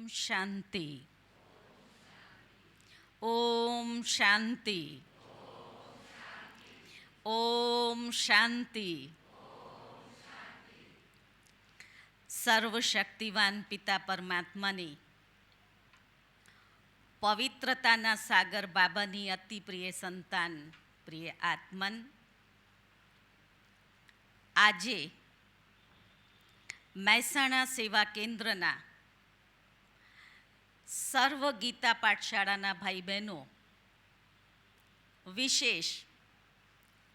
શાંતિ. ઓમ શાંતિ. ઓમ શાંતિ. સર્વશક્તિવાન પિતા પરમાત્માની પવિત્રતાના સાગર બાબાની અતિ પ્રિય સંતાન પ્રિય આત્મન, આજે મહેસાણા સેવા કેન્દ્રના સર્વ ગીતા પાઠશાળાના ભાઈ બહેનો વિશેષ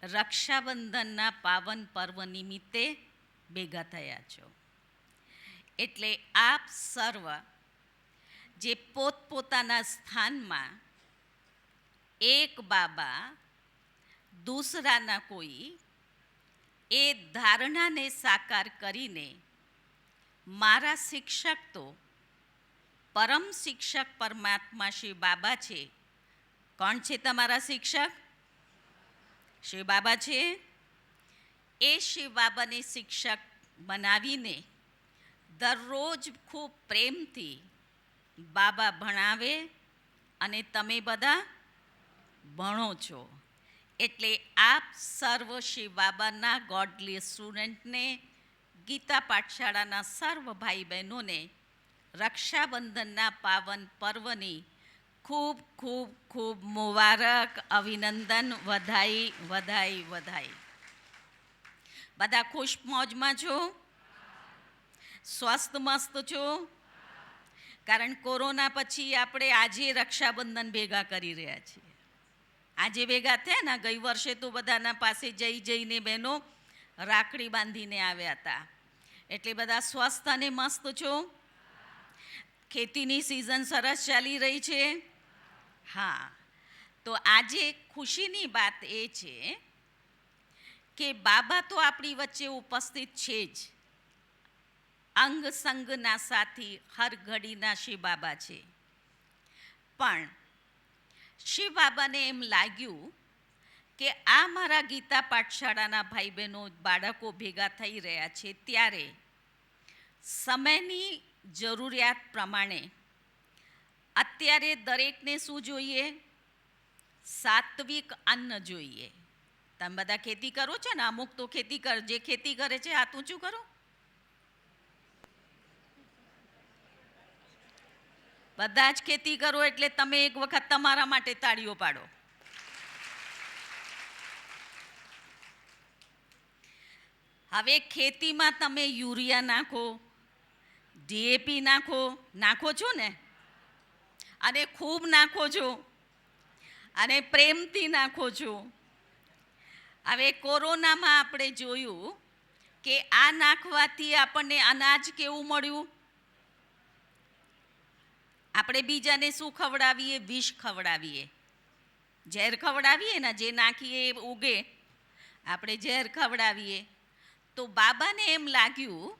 રક્ષાબંધનના પાવન પર્વ નિમિત્તે ભેગા થયા છો. એટલે આપ સર્વ જે પોતપોતાના સ્થાનમાં એક બાબા દૂસરાના કોઈ એ ધારણાને સાકાર કરીને મારા શિક્ષક તો પરમ શિક્ષક પરમાત્મા શ્રી બાબા છે. કોણ છે તમારા શિક્ષક? શ્રી બાબા છે. એ શ્રી બાબાને શિક્ષક બનાવીને દરરોજ ખૂબ પ્રેમથી બાબા ભણાવે અને તમે બધા ભણો છો. એટલે આપ સર્વ શ્રી બાબાના ગોડલી સ્ટુડન્ટને, ગીતા પાઠશાળાના સર્વ ભાઈ બહેનોને રક્ષાબંધનના પાવન પર્વની ખૂબ ખૂબ ખૂબ મુબારક, અભિનંદન, વધાઈ વધાઈ વધાઈ. બધા ખુશ મોજમાં છો? સ્વસ્થ મસ્ત છો? કારણ કોરોના પછી આપણે આજે રક્ષાબંધન ભેગા કરી રહ્યા છીએ. આજે ભેગા થયા ને, ગઈ વર્ષે તો બધાના પાસે જઈને બહેનો રાખડી બાંધીને આવ્યા હતા. એટલે બધા સ્વસ્થ અને મસ્ત છો? ખેતીની સિઝન સરસ ચાલી રહી છે. હા, તો આજે ખુશીની વાત એ છે કે બાબા તો આપણી વચ્ચે ઉપસ્થિત છે જ. અંગ સંગના સાથી હર ઘડીના શ્રી બાબા છે. પણ શ્રી બાબાને એમ લાગ્યું કે આ મારા ગીતા પાઠશાળાના ભાઈ બહેનો બાળકો ભેગા થઈ રહ્યા છે ત્યારે સમયની જરૂરિયાત પ્રમાણે અત્યારે દરેકને શું જોઈએ? સાત્વિક અન્ન જોઈએ. તમે બધા ખેતી કરો છો ને? અમુક તો ખેતી જે ખેતી કરે છે હાથ ઊંચું કરો. બધા જ ખેતી કરો એટલે તમે એક વખત તમારા માટે તાળીઓ પાડો. હવે ખેતીમાં તમે યુરિયા નાખો, ડીએપી નાખો છો ને, અને ખૂબ નાખો છો અને પ્રેમથી નાખો છો. હવે કોરોનામાં આપણે જોયું કે આ નાખવાથી આપણને અનાજ કેવું મળ્યું? આપણે બીજાને શું ખવડાવીએ? વિષ ખવડાવીએ, ઝેર ખવડાવીએ ને. જે નાખીએ એ ઉગે, આપણે ઝેર ખવડાવીએ. તો બાબાને એમ લાગ્યું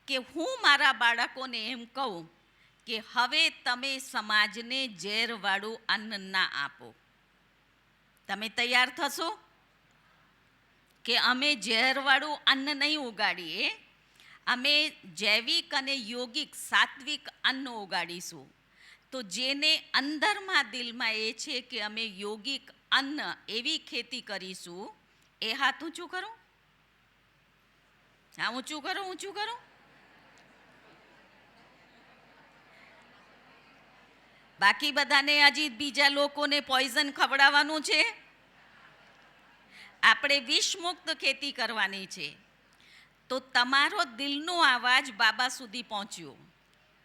કે હું મારા બાળકોને એમ કહું કે હવે તમે સમાજને ઝેરવાળું અન્ન ના આપો. તમે તૈયાર થશો કે અમે ઝેરવાળું અન્ન નહીં ઉગાડીએ, અમે જૈવિક અને યોગિક સાત્વિક અન્ન ઉગાડીશું. તો જેને અંદરમાં દિલમાં એ છે કે અમે યોગિક અન્ન એવી ખેતી કરીશું, એ હાથ ઊંચું કરો. હા, ઊંચું કરો, ઊંચું કરો. બાકી બધાને હજી બીજા લોકોને પોઈઝન ખવડાવવાનું છે. આપણે વિષમુક્ત ખેતી કરવાની છે. તો તમારો દિલનો અવાજ બાબા સુધી પહોંચ્યો.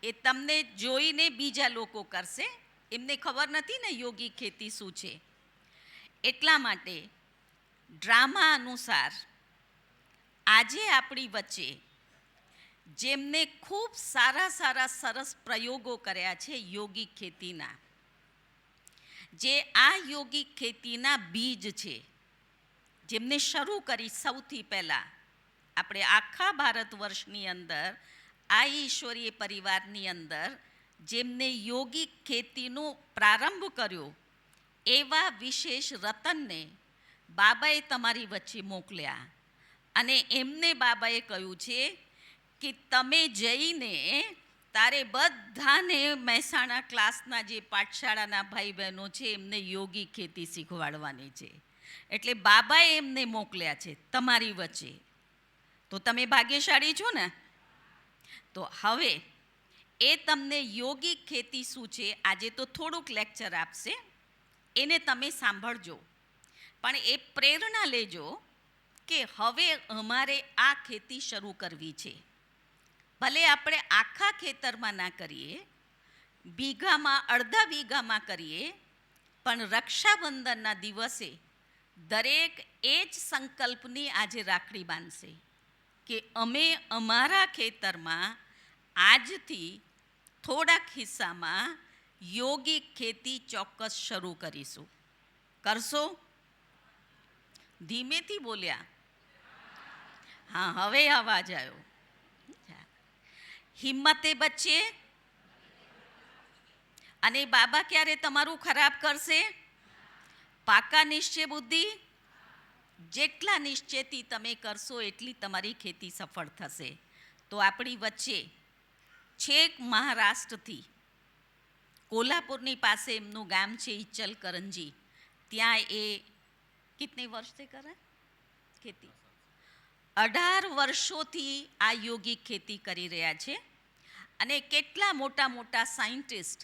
એ તમને જોઈને બીજા લોકો કરશે. એમને ખબર નથી ને યોગી ખેતી શું છે. એટલા માટે ડ્રામા અનુસાર આજે આપણી વચ્ચે જેમને ખૂબ સારા સરસ પ્રયોગો કર્યા છે યોગિક ખેતીના, જે આ યોગિક ખેતીના બીજ છે, જેમને શરૂ કરી સૌથી પહેલાં આપણે આખા ભારત વર્ષની અંદર આ ઈશ્વરીય પરિવારની અંદર જેમને યોગિક ખેતીનો પ્રારંભ કર્યો, એવા વિશેષ રતનને બાબાએ તમારી વચ્ચે મોકલ્યા. અને એમને બાબાએ કહ્યું છે કે તમે જઈને તારે બધાને મહેસાણા ક્લાસના જે પાઠશાળાના ભાઈ બહેનો છે એમને યોગિક ખેતી શીખવાડવાની છે. એટલે બાબાએ એમને મોકલ્યા છે તમારી વચ્ચે. તો તમે ભાગ્યશાળી છો ને. તો હવે એ તમને યોગિક ખેતી શું છે આજે તો થોડુંક લેક્ચર આપશે, એને તમે સાંભળજો, પણ એ પ્રેરણા લેજો કે હવે અમારે આ ખેતી શરૂ કરવી છે. ભલે આપણે આખા ખેતરમાં ના કરીએ, વીઘામાં અડધા વીઘામાં કરીએ, પણ રક્ષાબંધનના દિવસે દરેક એ જ સંકલ્પની આજે રાખડી બાંધશે કે અમે અમારા ખેતરમાં આજથી થોડાક હિસ્સામાં યોગિક ખેતી ચોક્કસ શરૂ કરીશું. કરશો? ધીમેથી બોલ્યા. હા, હવે અવાજ આવ્યો. હિંમતે બચે. અને બાબા ક્યારે તમારું ખરાબ કરશે? પાકા નિશ્ચય બુદ્ધિ. જેટલા નિશ્ચયથી તમે કરશો એટલી તમારી ખેતી સફળ થશે. તો આપણી વચ્ચે છેક મહારાષ્ટ્રથી કોલ્હાપુરની પાસે એમનું ગામ છે ઇચલકરંજી, ત્યાં એ કિતને વર્ષથી કરે ખેતી? 18 વર્ષોથી આ યોગિક ખેતી કરી રહ્યા છે. અને કેટલા મોટા મોટા સાયન્ટિસ્ટ,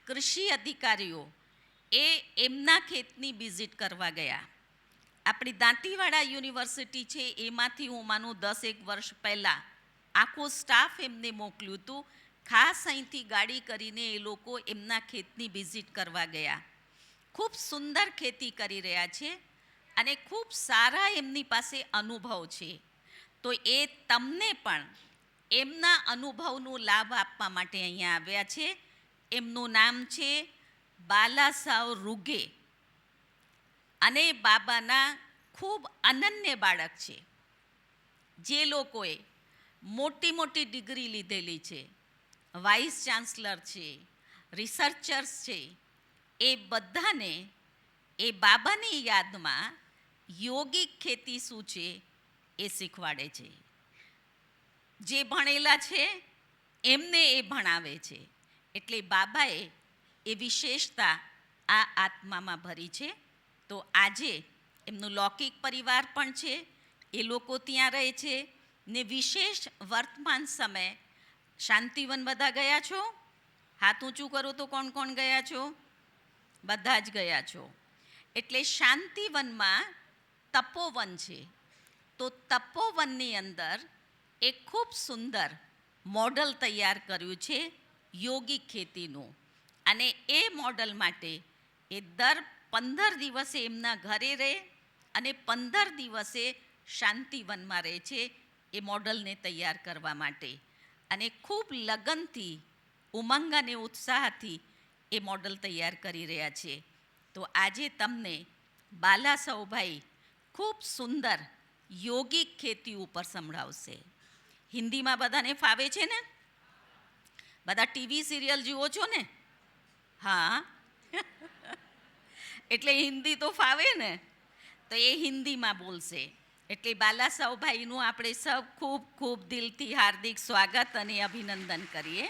કૃષિ અધિકારીઓ એ એમના ખેતની વિઝિટ કરવા ગયા. આપણી દાંતીવાડા યુનિવર્સિટી છે એમાંથી હું માનું 10-1 વર્ષ પહેલાં આખો સ્ટાફ એમને મોકલ્યું હતું. ખાસ અહીંથી ગાડી કરીને એ લોકો એમના ખેતની વિઝિટ કરવા ગયા. ખૂબ સુંદર ખેતી કરી રહ્યા છે અને ખૂબ સારા એમની પાસે અનુભવ છે. તો એ તમને પણ એમના અનુભવનો લાભ આપવા માટે અહીંયા આવ્યા છે. એમનું નામ છે બાલાસાવ રૂગે અને બાબાના ખૂબ અનન્ય બાળક છે. જે લોકોએ મોટી મોટી ડિગ્રી લીધેલી છે, વાઇસ ચાન્સલર છે, રિસર્ચર્સ છે, એ બધાને એ બાબાની યાદમાં યોગિક ખેતી શું છે એ શીખવાડે છે. જે ભણેલા છે એમને એ ભણાવે છે. એટલે બાબાએ એ વિશેષતા આ આત્મામાં ભરી છે. તો આજે એમનું લૌકિક પરિવાર પણ છે, એ લોકો ત્યાં રહે છે ને વિશેષ વર્તમાન સમય શાંતિવન બધા ગયા છો? હાથ ઊંચું કરો તો કોણ કોણ ગયા છો? બધા જ ગયા છો. એટલે શાંતિવનમાં તપોવન છે. તો તપોવનની અંદર એક ખૂબ સુંદર મોડલ તૈયાર કર્યું છે યોગિક ખેતીનું. અને એ મોડલ માટે એ દર 15 દિવસે એમના ઘરે રહે અને 15 દિવસે શાંતિવનમાં રહે છે એ મોડલને તૈયાર કરવા માટે. અને ખૂબ લગનથી, ઉમંગ અને ઉત્સાહથી એ મોડલ તૈયાર કરી રહ્યા છે. તો આજે તમને બાલાસાવભાઈ ખૂબ સુંદર યોગિક ખેતી ઉપર સંભળાવશે. હિન્દીમાં બધાને ફાવે છે ને? બધા ટીવી સિરિયલ જુઓ છો ને? હા. એટલે હિન્દી તો ફાવે ને, તો એ હિન્દીમાં બોલશે. એટલે બાલાસાવભાઈનું આપણે સૌ ખૂબ ખૂબ દિલથી હાર્દિક સ્વાગત અને અભિનંદન કરીએ.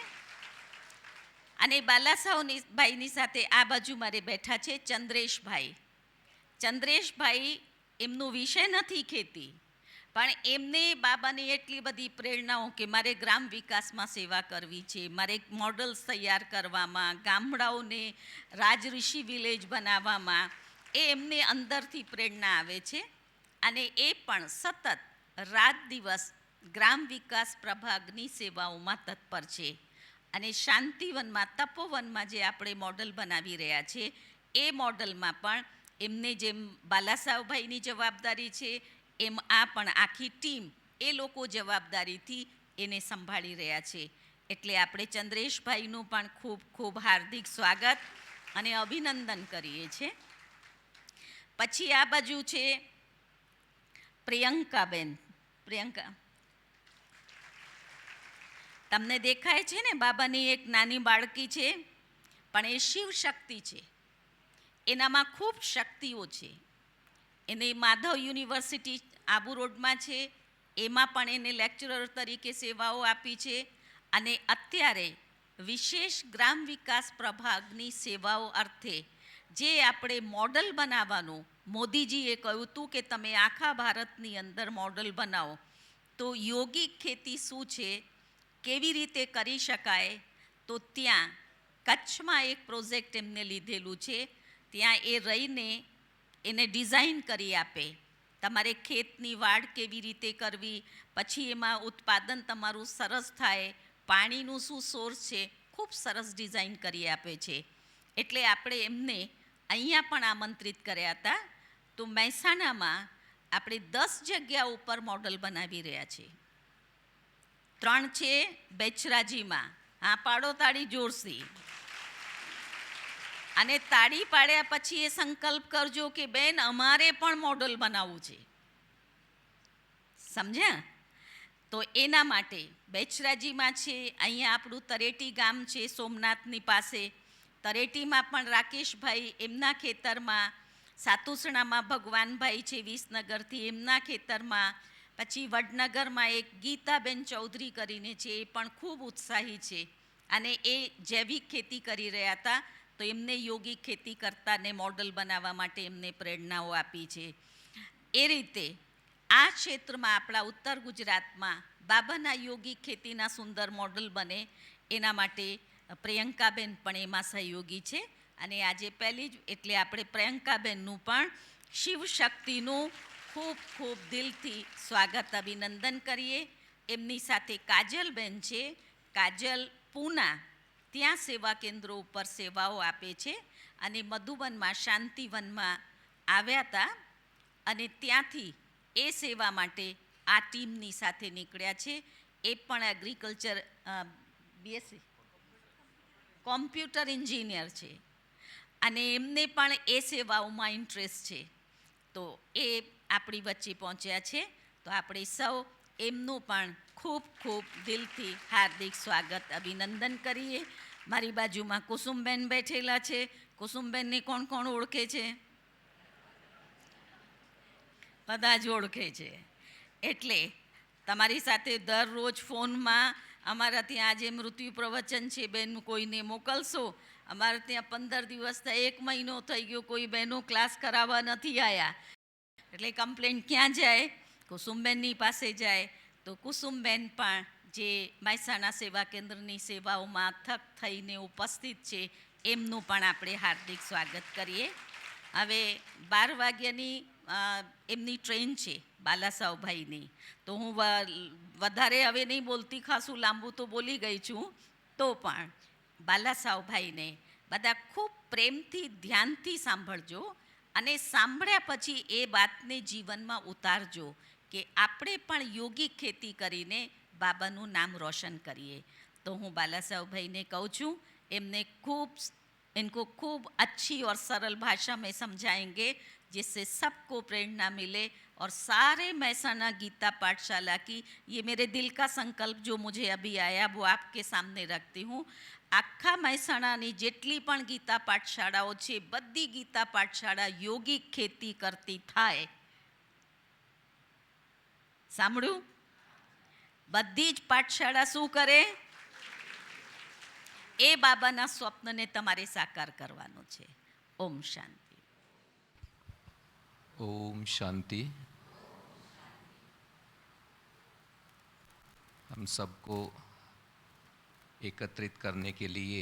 અને બાલાસાવભાઈની સાથે આ બાજુ મારે બેઠા છે ચંદ્રેશભાઈ. ચંદ્રેશભાઈ, એમનો વિષય નથી ખેતી, પણ એમને બાબાની એટલી બધી પ્રેરણાઓ કે મારે ગ્રામ વિકાસમાં સેવા કરવી છે, મારે મોડલ્સ તૈયાર કરવામાં, ગામડાઓને રાજઋષિ વિલેજ બનાવવામાં, એ એમને અંદરથી પ્રેરણા આવે છે. અને એ પણ સતત રાત દિવસ ગ્રામ વિકાસ પ્રભાગની સેવાઓમાં તત્પર છે. અને શાંતિવનમાં, તપોવનમાં જે આપણે મોડલ બનાવી રહ્યા છે એ મોડલમાં પણ એમને જેમ બાલાસાવભાઈની જવાબદારી છે એમ આ પણ આખી ટીમ એ લોકો જવાબદારીથી એને સંભાળી રહ્યા છે. એટલે આપણે ચંદ્રેશભાઈનું પણ ખૂબ ખૂબ હાર્દિક સ્વાગત અને અભિનંદન કરીએ છીએ. પછી આ બાજુ છે પ્રિયંકાબેન. પ્રિયંકા, તમને દેખાય છે ને બાબાની એક નાની બાળકી છે, પણ એ શિવ શક્તિ છે. એનામાં ખૂબ શક્તિઓ છે. એને માધવ યુનિવર્સિટી આબુ રોડમાં છે, એમાં પણ એને લેક્ચરર તરીકે સેવાઓ આપી છે. અને અત્યારે વિશેષ ગ્રામ વિકાસ પ્રભાગની સેવાઓ અર્થે જે આપણે મોડલ બનાવવાનું મોદીજીએ કહ્યું હતું કે તમે આખા ભારતની અંદર મોડલ બનાવો, તો યોગિક ખેતી શું છે, કેવી રીતે કરી શકાય, તો ત્યાં કચ્છમાં એક પ્રોજેક્ટ એમને લીધેલું છે. ત્યાં એ રહીને એને ડિઝાઇન કરી આપે, તમારે ખેતની વાડ કેવી રીતે કરવી, પછી એમાં ઉત્પાદન તમારું સરસ થાય, પાણીનું શું સોર્સ છે, ખૂબ સરસ ડિઝાઇન કરી આપે છે. એટલે આપણે એમને અહીંયા પણ આમંત્રિત કર્યા હતા. તો મહેસાણામાં આપણે 10 જગ્યા ઉપર મોડલ બનાવી રહ્યા છીએ. 3 છે બેચરાજીમાં, હા પાડો તાળી જોરથી. અને તાળી પાડ્યા પછી એ સંકલ્પ કરજો કે બેન અમારે પણ મોડલ બનાવવું છે, સમજ્યા? તો એના માટે બેચરાજીમાં છે, અહીંયા આપણું તરેટી ગામ છે સોમનાથની પાસે, તરેટીમાં પણ રાકેશભાઈ એમના ખેતરમાં, સાતુસણામાં ભગવાનભાઈ છે વિસનગરથી એમના ખેતરમાં, પછી વડનગરમાં એક ગીતાબેન ચૌધરી કરીને છે, એ પણ ખૂબ ઉત્સાહી છે અને એ જૈવિક ખેતી કરી રહ્યા હતા. તો એમને યોગિક ખેતી કરતાને મોડલ બનાવવા માટે એમને પ્રેરણાઓ આપી છે. એ રીતે આ ક્ષેત્રમાં આપણા ઉત્તર ગુજરાતમાં બાબાના યોગિક ખેતીના સુંદર મોડલ બને એના માટે પ્રિયંકાબેન પણ એમાં સહયોગી છે. અને આજે પહેલી જ એટલે આપણે પ્રિયંકાબેનનું પણ શિવશક્તિનું ખૂબ ખૂબ દિલથી સ્વાગત અભિનંદન કરીએ. એમની સાથે કાજલબેન છે, કાજલ પૂના ત્યાં સેવા કેન્દ્રો ઉપર સેવાઓ આપે છે અને મધુબનમાં શાંતિવનમાં આવ્યા હતા અને ત્યાંથી એ સેવા માટે આ ટીમની સાથે નીકળ્યા છે. એ પણ એગ્રીકલ્ચર બીએસસી કોમ્પ્યુટર એન્જિનિયર છે અને એમને પણ એ સેવાઓમાં ઇન્ટરેસ્ટ છે. તો એ આપણી વચ્ચે પહોંચ્યા છે. તો આપણે સૌ એમનું પણ ખૂબ ખૂબ દિલથી હાર્દિક સ્વાગત અભિનંદન કરીએ. મારી બાજુમાં કુસુમબેન બેઠેલા છે. કુસુમબેનને કોણ કોણ ઓળખે છે? બધા જ ઓળખે છે. એટલે તમારી સાથે દરરોજ ફોનમાં અમારા ત્યાં આજે મૃત્યુ પ્રવચન છે, બેન કોઈને મોકલશો? અમારે ત્યાં 15 દિવસ થાય, 1 મહિનો થઈ ગયો, કોઈ બહેનો ક્લાસ કરાવવા નથી આવ્યા. એટલે કમ્પ્લેન ક્યાં જાય? કુસુમબેનની પાસે જાય. તો કુસુમબેન પણ જે મહેસાણા સેવા કેન્દ્રની સેવાઓમાં થક થઈને ઉપસ્થિત છે, એમનું પણ આપણે હાર્દિક સ્વાગત કરીએ. હવે 12 વાગ્યાની એમની ટ્રેન છે બાલાસાવભાઈની. તો હું વધારે હવે નહીં બોલતી, ખાસું લાંબુ તો બોલી ગઈ છું. તો પણ બાલાસાવભાઈને બધા ખૂબ પ્રેમથી ધ્યાનથી સાંભળજો અને સાંભળ્યા પછી એ વાતને જીવનમાં ઉતારજો કે આપણે પણ યોગિક ખેતી કરીને બાબાનું નામ રોશન કરીએ. તો હું बालासाहेब કહું છું, એમને इनको खूब अच्छी और सरल भाषा में समझाएंगे जिससे सबको प्रेरणा मिले और सारे महसाना गीता पाठशाला की, ये मेरे दिल का संकल्प जो मुझे अभी आया वो आपके सामने रखती हूँ. आखा મહેસાણાની જેટલી પણ ગીતા પાઠશાળાઓ છે, બધી ગીતા પાઠશાળા યોગિક ખેતી કરતી થાય. સાંભળ્યું? બધી જ પાઠશાળા શું કરે? એ બાબાના સ્વપ્નને તમારે સાકાર કરવાનો છે. ઓમ શાંતિ. ओम शांति। हम सबको एकत्रित करने के लिए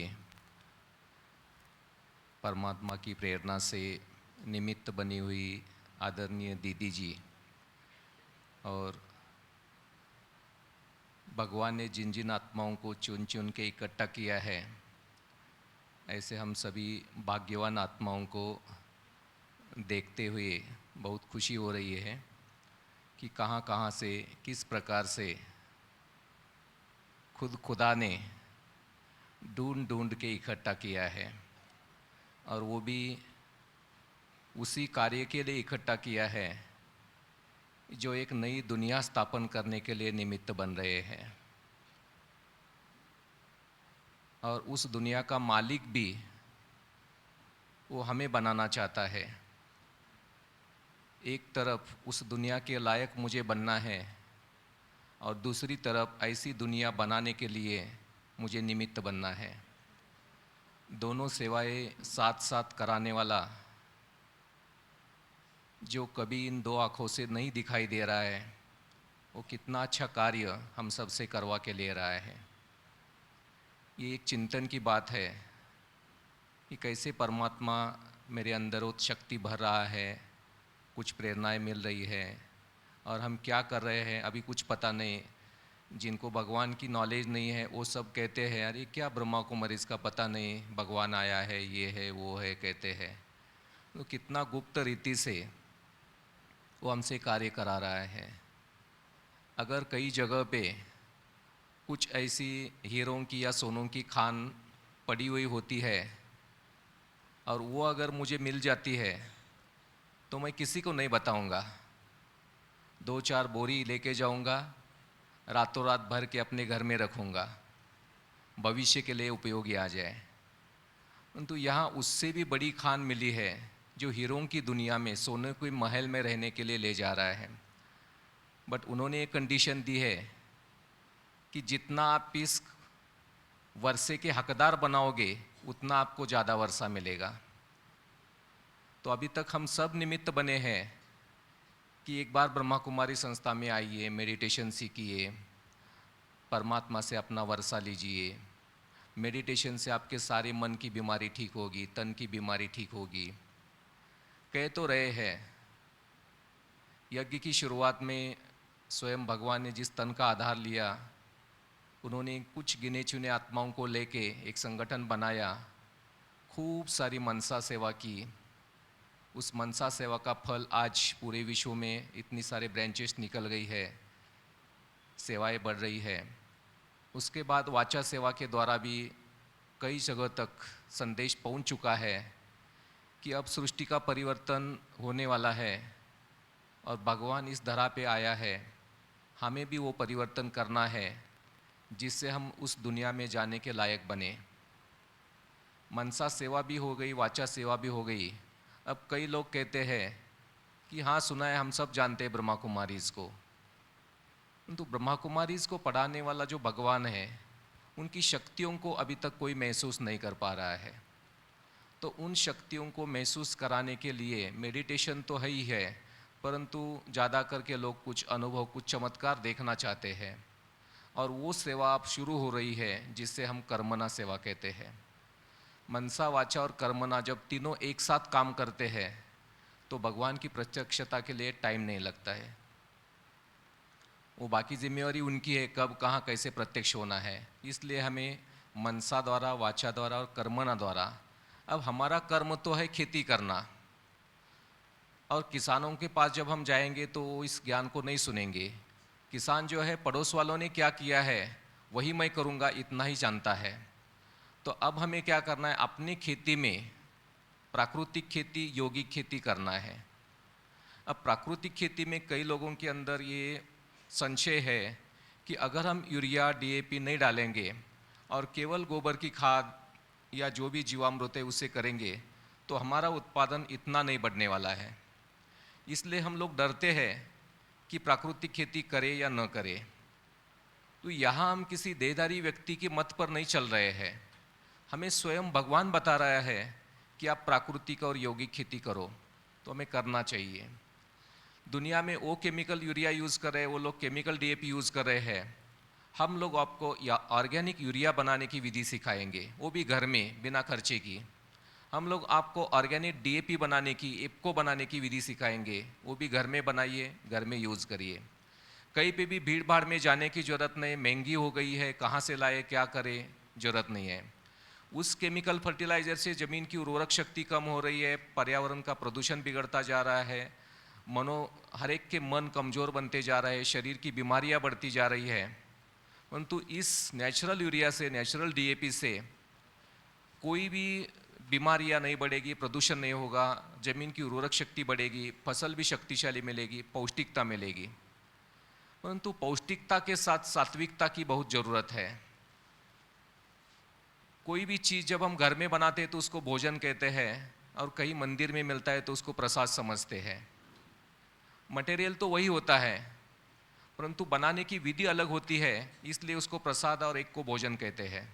परमात्मा की प्रेरणा से निमित्त बनी हुई आदरणीय दीदी जी और भगवान ने जिन जिन आत्माओं को चुन चुन के इकट्ठा किया है, ऐसे हम सभी भाग्यवान आत्माओं को देखते हुए बहुत खुशी हो रही है कि कहाँ कहाँ से किस प्रकार से खुदा ने ढूंढ ढूंढ के इकट्ठा किया है और वो भी उसी कार्य के लिए इकट्ठा किया है जो एक नई दुनिया स्थापन करने के लिए निमित्त बन रहे हैं। और उस दुनिया का मालिक भी वो हमें बनाना चाहता है। एक तरफ उस दुनिया के लायक मुझे बनना है और दूसरी तरफ ऐसी दुनिया बनाने के लिए मुझे निमित्त बनना है। दोनों सेवाएं साथ साथ कराने वाला जो कभी इन दो आँखों से नहीं दिखाई दे रहा है, वो कितना अच्छा कार्य हम सबसे करवा के ले रहा है। ये एक चिंतन की बात है कि कैसे परमात्मा मेरे अंदर वो शक्ति भर रहा है, कुछ प्रेरणाएं मिल रही है और हम क्या कर रहे हैं अभी कुछ पता नहीं। जिनको भगवान की नॉलेज नहीं है वो सब कहते हैं अरे क्या ब्रह्मा कुमारी इसका पता नहीं, भगवान आया है, ये है वो है कहते हैं। तो कितना गुप्त रीति से वो हमसे कार्य करा रहा है। अगर कई जगह पे कुछ ऐसी हीरों की या सोनों की खान पड़ी हुई होती है और वो अगर मुझे मिल जाती है तो मैं किसी को नहीं बताऊंगा, 2-4 बोरी लेके जाऊंगा, रातों रात भर के अपने घर में रखूंगा, भविष्य के लिए उपयोगी आ जाए। परंतु यहाँ उससे भी बड़ी खान मिली है जो हीरों की दुनिया में सोने के महल में रहने के लिए ले जा रहा है। बट उन्होंने एक कंडीशन दी है कि जितना आप इस वर्षे के हकदार बनाओगे उतना आपको ज़्यादा वर्षा मिलेगा। तो अभी तक हम सब निमित्त बने हैं कि एक बार ब्रह्मा कुमारी संस्था में आइए, मेडिटेशन सीखिए, परमात्मा से अपना वर्षा लीजिए। मेडिटेशन से आपके सारे मन की बीमारी ठीक होगी, तन की बीमारी ठीक होगी। कह तो रहे हैं, यज्ञ की शुरुआत में स्वयं भगवान ने जिस तन का आधार लिया, उन्होंने कुछ गिने चुने आत्माओं को लेके एक संगठन बनाया, खूब सारी मनसा सेवा की। उस मनसा सेवा का फल आज पूरे विश्व में इतनी सारे ब्रांचेस निकल गई है, सेवाएं बढ़ रही है। उसके बाद वाचा सेवा के द्वारा भी कई जगह तक संदेश पहुंच चुका है कि अब सृष्टि का परिवर्तन होने वाला है और भगवान इस धरा पे आया है, हमें भी वो परिवर्तन करना है जिससे हम उस दुनिया में जाने के लायक बने। मनसा सेवा भी हो गई, वाचा सेवा भी हो गई। अब कई लोग कहते हैं कि हाँ सुना है, हम सब जानते हैं ब्रह्मा कुमारीज़ को, तो ब्रह्मा कुमारीज़ को पढ़ाने वाला जो भगवान है उनकी शक्तियों को अभी तक कोई महसूस नहीं कर पा रहा है। तो उन शक्तियों को महसूस कराने के लिए मेडिटेशन तो है ही है, परंतु ज़्यादा करके लोग कुछ अनुभव, कुछ चमत्कार देखना चाहते हैं। और वो सेवा अब शुरू हो रही है जिससे हम कर्मणा सेवा कहते हैं। मनसा, वाचा और कर्मणा जब तीनों एक साथ काम करते हैं तो भगवान की प्रत्यक्षता के लिए टाइम नहीं लगता है। वो बाकी जिम्मेवारी उनकी है, कब कहाँ कैसे प्रत्यक्ष होना है। इसलिए हमें मनसा द्वारा, वाचा द्वारा और कर्मणा द्वारा, अब हमारा कर्म तो है खेती करना, और किसानों के पास जब हम जाएंगे तो वो इस ज्ञान को नहीं सुनेंगे। किसान जो है पड़ोस वालों ने क्या किया है वही मैं करूँगा, इतना ही जानता है। तो अब हमें क्या करना है, अपनी खेती में प्राकृतिक खेती, यौगिक खेती करना है। अब प्राकृतिक खेती में कई लोगों के अंदर ये संशय है कि अगर हम यूरिया, डीएपी नहीं डालेंगे और केवल गोबर की खाद या जो भी जीवामृत है उससे करेंगे तो हमारा उत्पादन इतना नहीं बढ़ने वाला है। इसलिए हम लोग डरते हैं कि प्राकृतिक खेती करें या न करें। तो यहाँ हम किसी देहधारी व्यक्ति के मत पर नहीं चल रहे हैं, हमें स्वयं भगवान बता रहा है कि आप प्राकृतिक और यौगिक खेती करो, तो हमें करना चाहिए। दुनिया में वो केमिकल यूरिया यूज़ कर रहे हैं, वो लोग केमिकल डीएपी यूज़ कर रहे हैं। हम लोग आपको या ऑर्गेनिक यूरिया बनाने की विधि सिखाएंगे, वो भी घर में बिना खर्चे की। हम लोग आपको ऑर्गेनिक डीएपी बनाने की, इपको बनाने की विधि सिखाएंगे, वो भी घर में बनाइए, घर में यूज़ करिए। कहीं पे भी भीड़ भाड़ में जाने की ज़रूरत नहीं, महंगी हो गई है, कहाँ से लाए, क्या करें, ज़रूरत नहीं है। उस केमिकल फर्टिलाइज़र से ज़मीन की उर्वरक शक्ति कम हो रही है, पर्यावरण का प्रदूषण बिगड़ता जा रहा है, हर एक के मन कमज़ोर बनते जा रहे हैं, शरीर की बीमारियां बढ़ती जा रही है। परंतु इस नेचुरल यूरिया से, नेचुरल डीएपी से कोई भी बीमारियां नहीं बढ़ेगी, प्रदूषण नहीं होगा, ज़मीन की उर्वरक शक्ति बढ़ेगी, फसल भी शक्तिशाली मिलेगी, पौष्टिकता मिलेगी। परंतु पौष्टिकता के साथ सात्विकता की बहुत ज़रूरत है। कोई भी चीज़ जब हम घर में बनाते हैं तो उसको भोजन कहते हैं, और कहीं मंदिर में मिलता है तो उसको प्रसाद समझते हैं। मटेरियल तो वही होता है, परंतु बनाने की विधि अलग होती है, इसलिए उसको प्रसाद और एक को भोजन कहते हैं।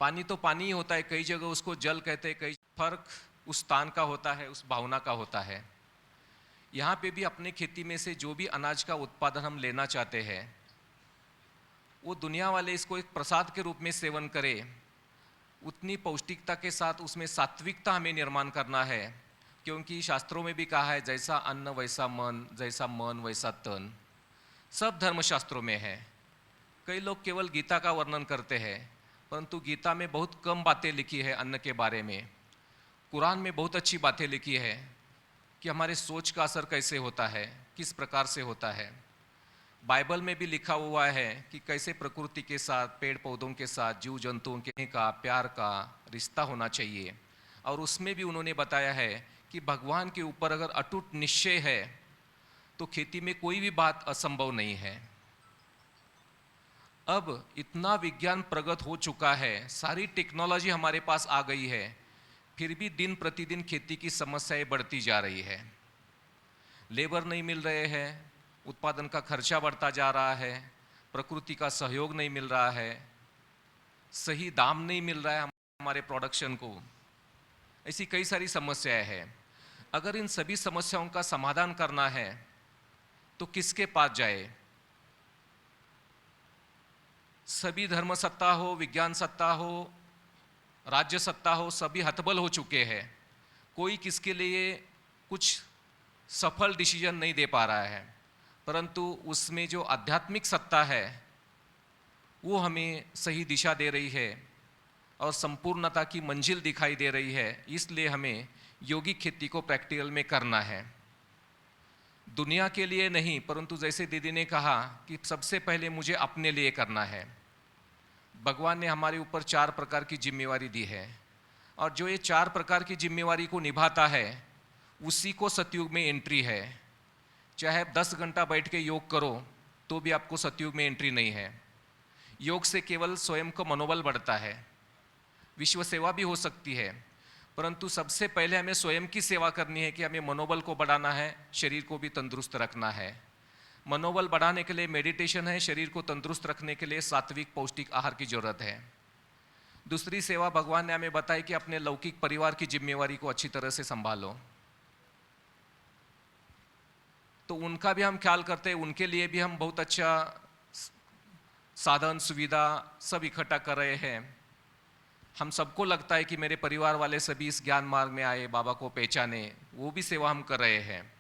पानी तो पानी ही होता है, कई जगह उसको जल कहते हैं, कई फर्क उस स्थान का होता है, उस भावना का होता है। यहाँ पे भी अपने खेती में से जो भी अनाज का उत्पादन हम लेना चाहते हैं, वो दुनिया वाले इसको एक प्रसाद के रूप में सेवन करें, उतनी पौष्टिकता के साथ उसमें सात्विकता हमें निर्माण करना है। क्योंकि शास्त्रों में भी कहा है, जैसा अन्न वैसा मन, जैसा मन वैसा तन। सब धर्मशास्त्रों में है। कई लोग केवल गीता का वर्णन करते हैं, परंतु गीता में बहुत कम बातें लिखी है अन्न के बारे में। कुरान में बहुत अच्छी बातें लिखी है कि हमारे सोच का असर कैसे होता है, किस प्रकार से होता है। बाइबल में भी लिखा हुआ है कि कैसे प्रकृति के साथ, पेड़ पौधों के साथ, जीव जंतुओं के का प्यार का रिश्ता होना चाहिए। और उसमें भी उन्होंने बताया है कि भगवान के ऊपर अगर अटूट निश्चय है तो खेती में कोई भी बात असंभव नहीं है। अब इतना विज्ञान प्रगत हो चुका है, सारी टेक्नोलॉजी हमारे पास आ गई है, फिर भी दिन प्रतिदिन खेती की समस्याएं बढ़ती जा रही है। लेबर नहीं मिल रहे हैं, उत्पादन का खर्चा बढ़ता जा रहा है, प्रकृति का सहयोग नहीं मिल रहा है, सही दाम नहीं मिल रहा है हमारे प्रोडक्शन को। ऐसी कई सारी समस्याएं हैं। अगर इन सभी समस्याओं का समाधान करना है तो किसके पास जाए? सभी धर्म सत्ता हो, विज्ञान सत्ता हो, राज्य सत्ता हो, सभी हतबल हो चुके हैं। कोई किसके लिए कुछ सफल डिसीजन नहीं दे पा रहा है। परंतु उसमें जो आध्यात्मिक सत्ता है वो हमें सही दिशा दे रही है और संपूर्णता की मंजिल दिखाई दे रही है। इसलिए हमें योगिक खेती को प्रैक्टिकल में करना है, दुनिया के लिए नहीं, परंतु जैसे दीदी ने कहा कि सबसे पहले मुझे अपने लिए करना है। भगवान ने हमारे ऊपर 4 प्रकार की जिम्मेवारी दी है, और जो ये 4 प्रकार की जिम्मेवारी को निभाता है उसी को सतयुग में एंट्री है। चाहे आप 10 घंटा बैठ के योग करो तो भी आपको सतयुग में एंट्री नहीं है। योग से केवल स्वयं का मनोबल बढ़ता है, विश्व सेवा भी हो सकती है, परंतु सबसे पहले हमें स्वयं की सेवा करनी है कि हमें मनोबल को बढ़ाना है, शरीर को भी तंदुरुस्त रखना है। मनोबल बढ़ाने के लिए मेडिटेशन है, शरीर को तंदुरुस्त रखने के लिए सात्विक पौष्टिक आहार की जरूरत है। दूसरी सेवा भगवान ने हमें बताई कि अपने लौकिक परिवार की जिम्मेवारी को अच्छी तरह से संभालो, तो उनका भी हम ख्याल करते हैं। उनके लिए भी हम बहुत अच्छा साधन सुविधा सब इकट्ठा कर रहे हैं। हम सबको लगता है कि मेरे परिवार वाले सभी इस ज्ञान मार्ग में आए, बाबा को पहचाने, वो भी सेवा हम कर रहे हैं।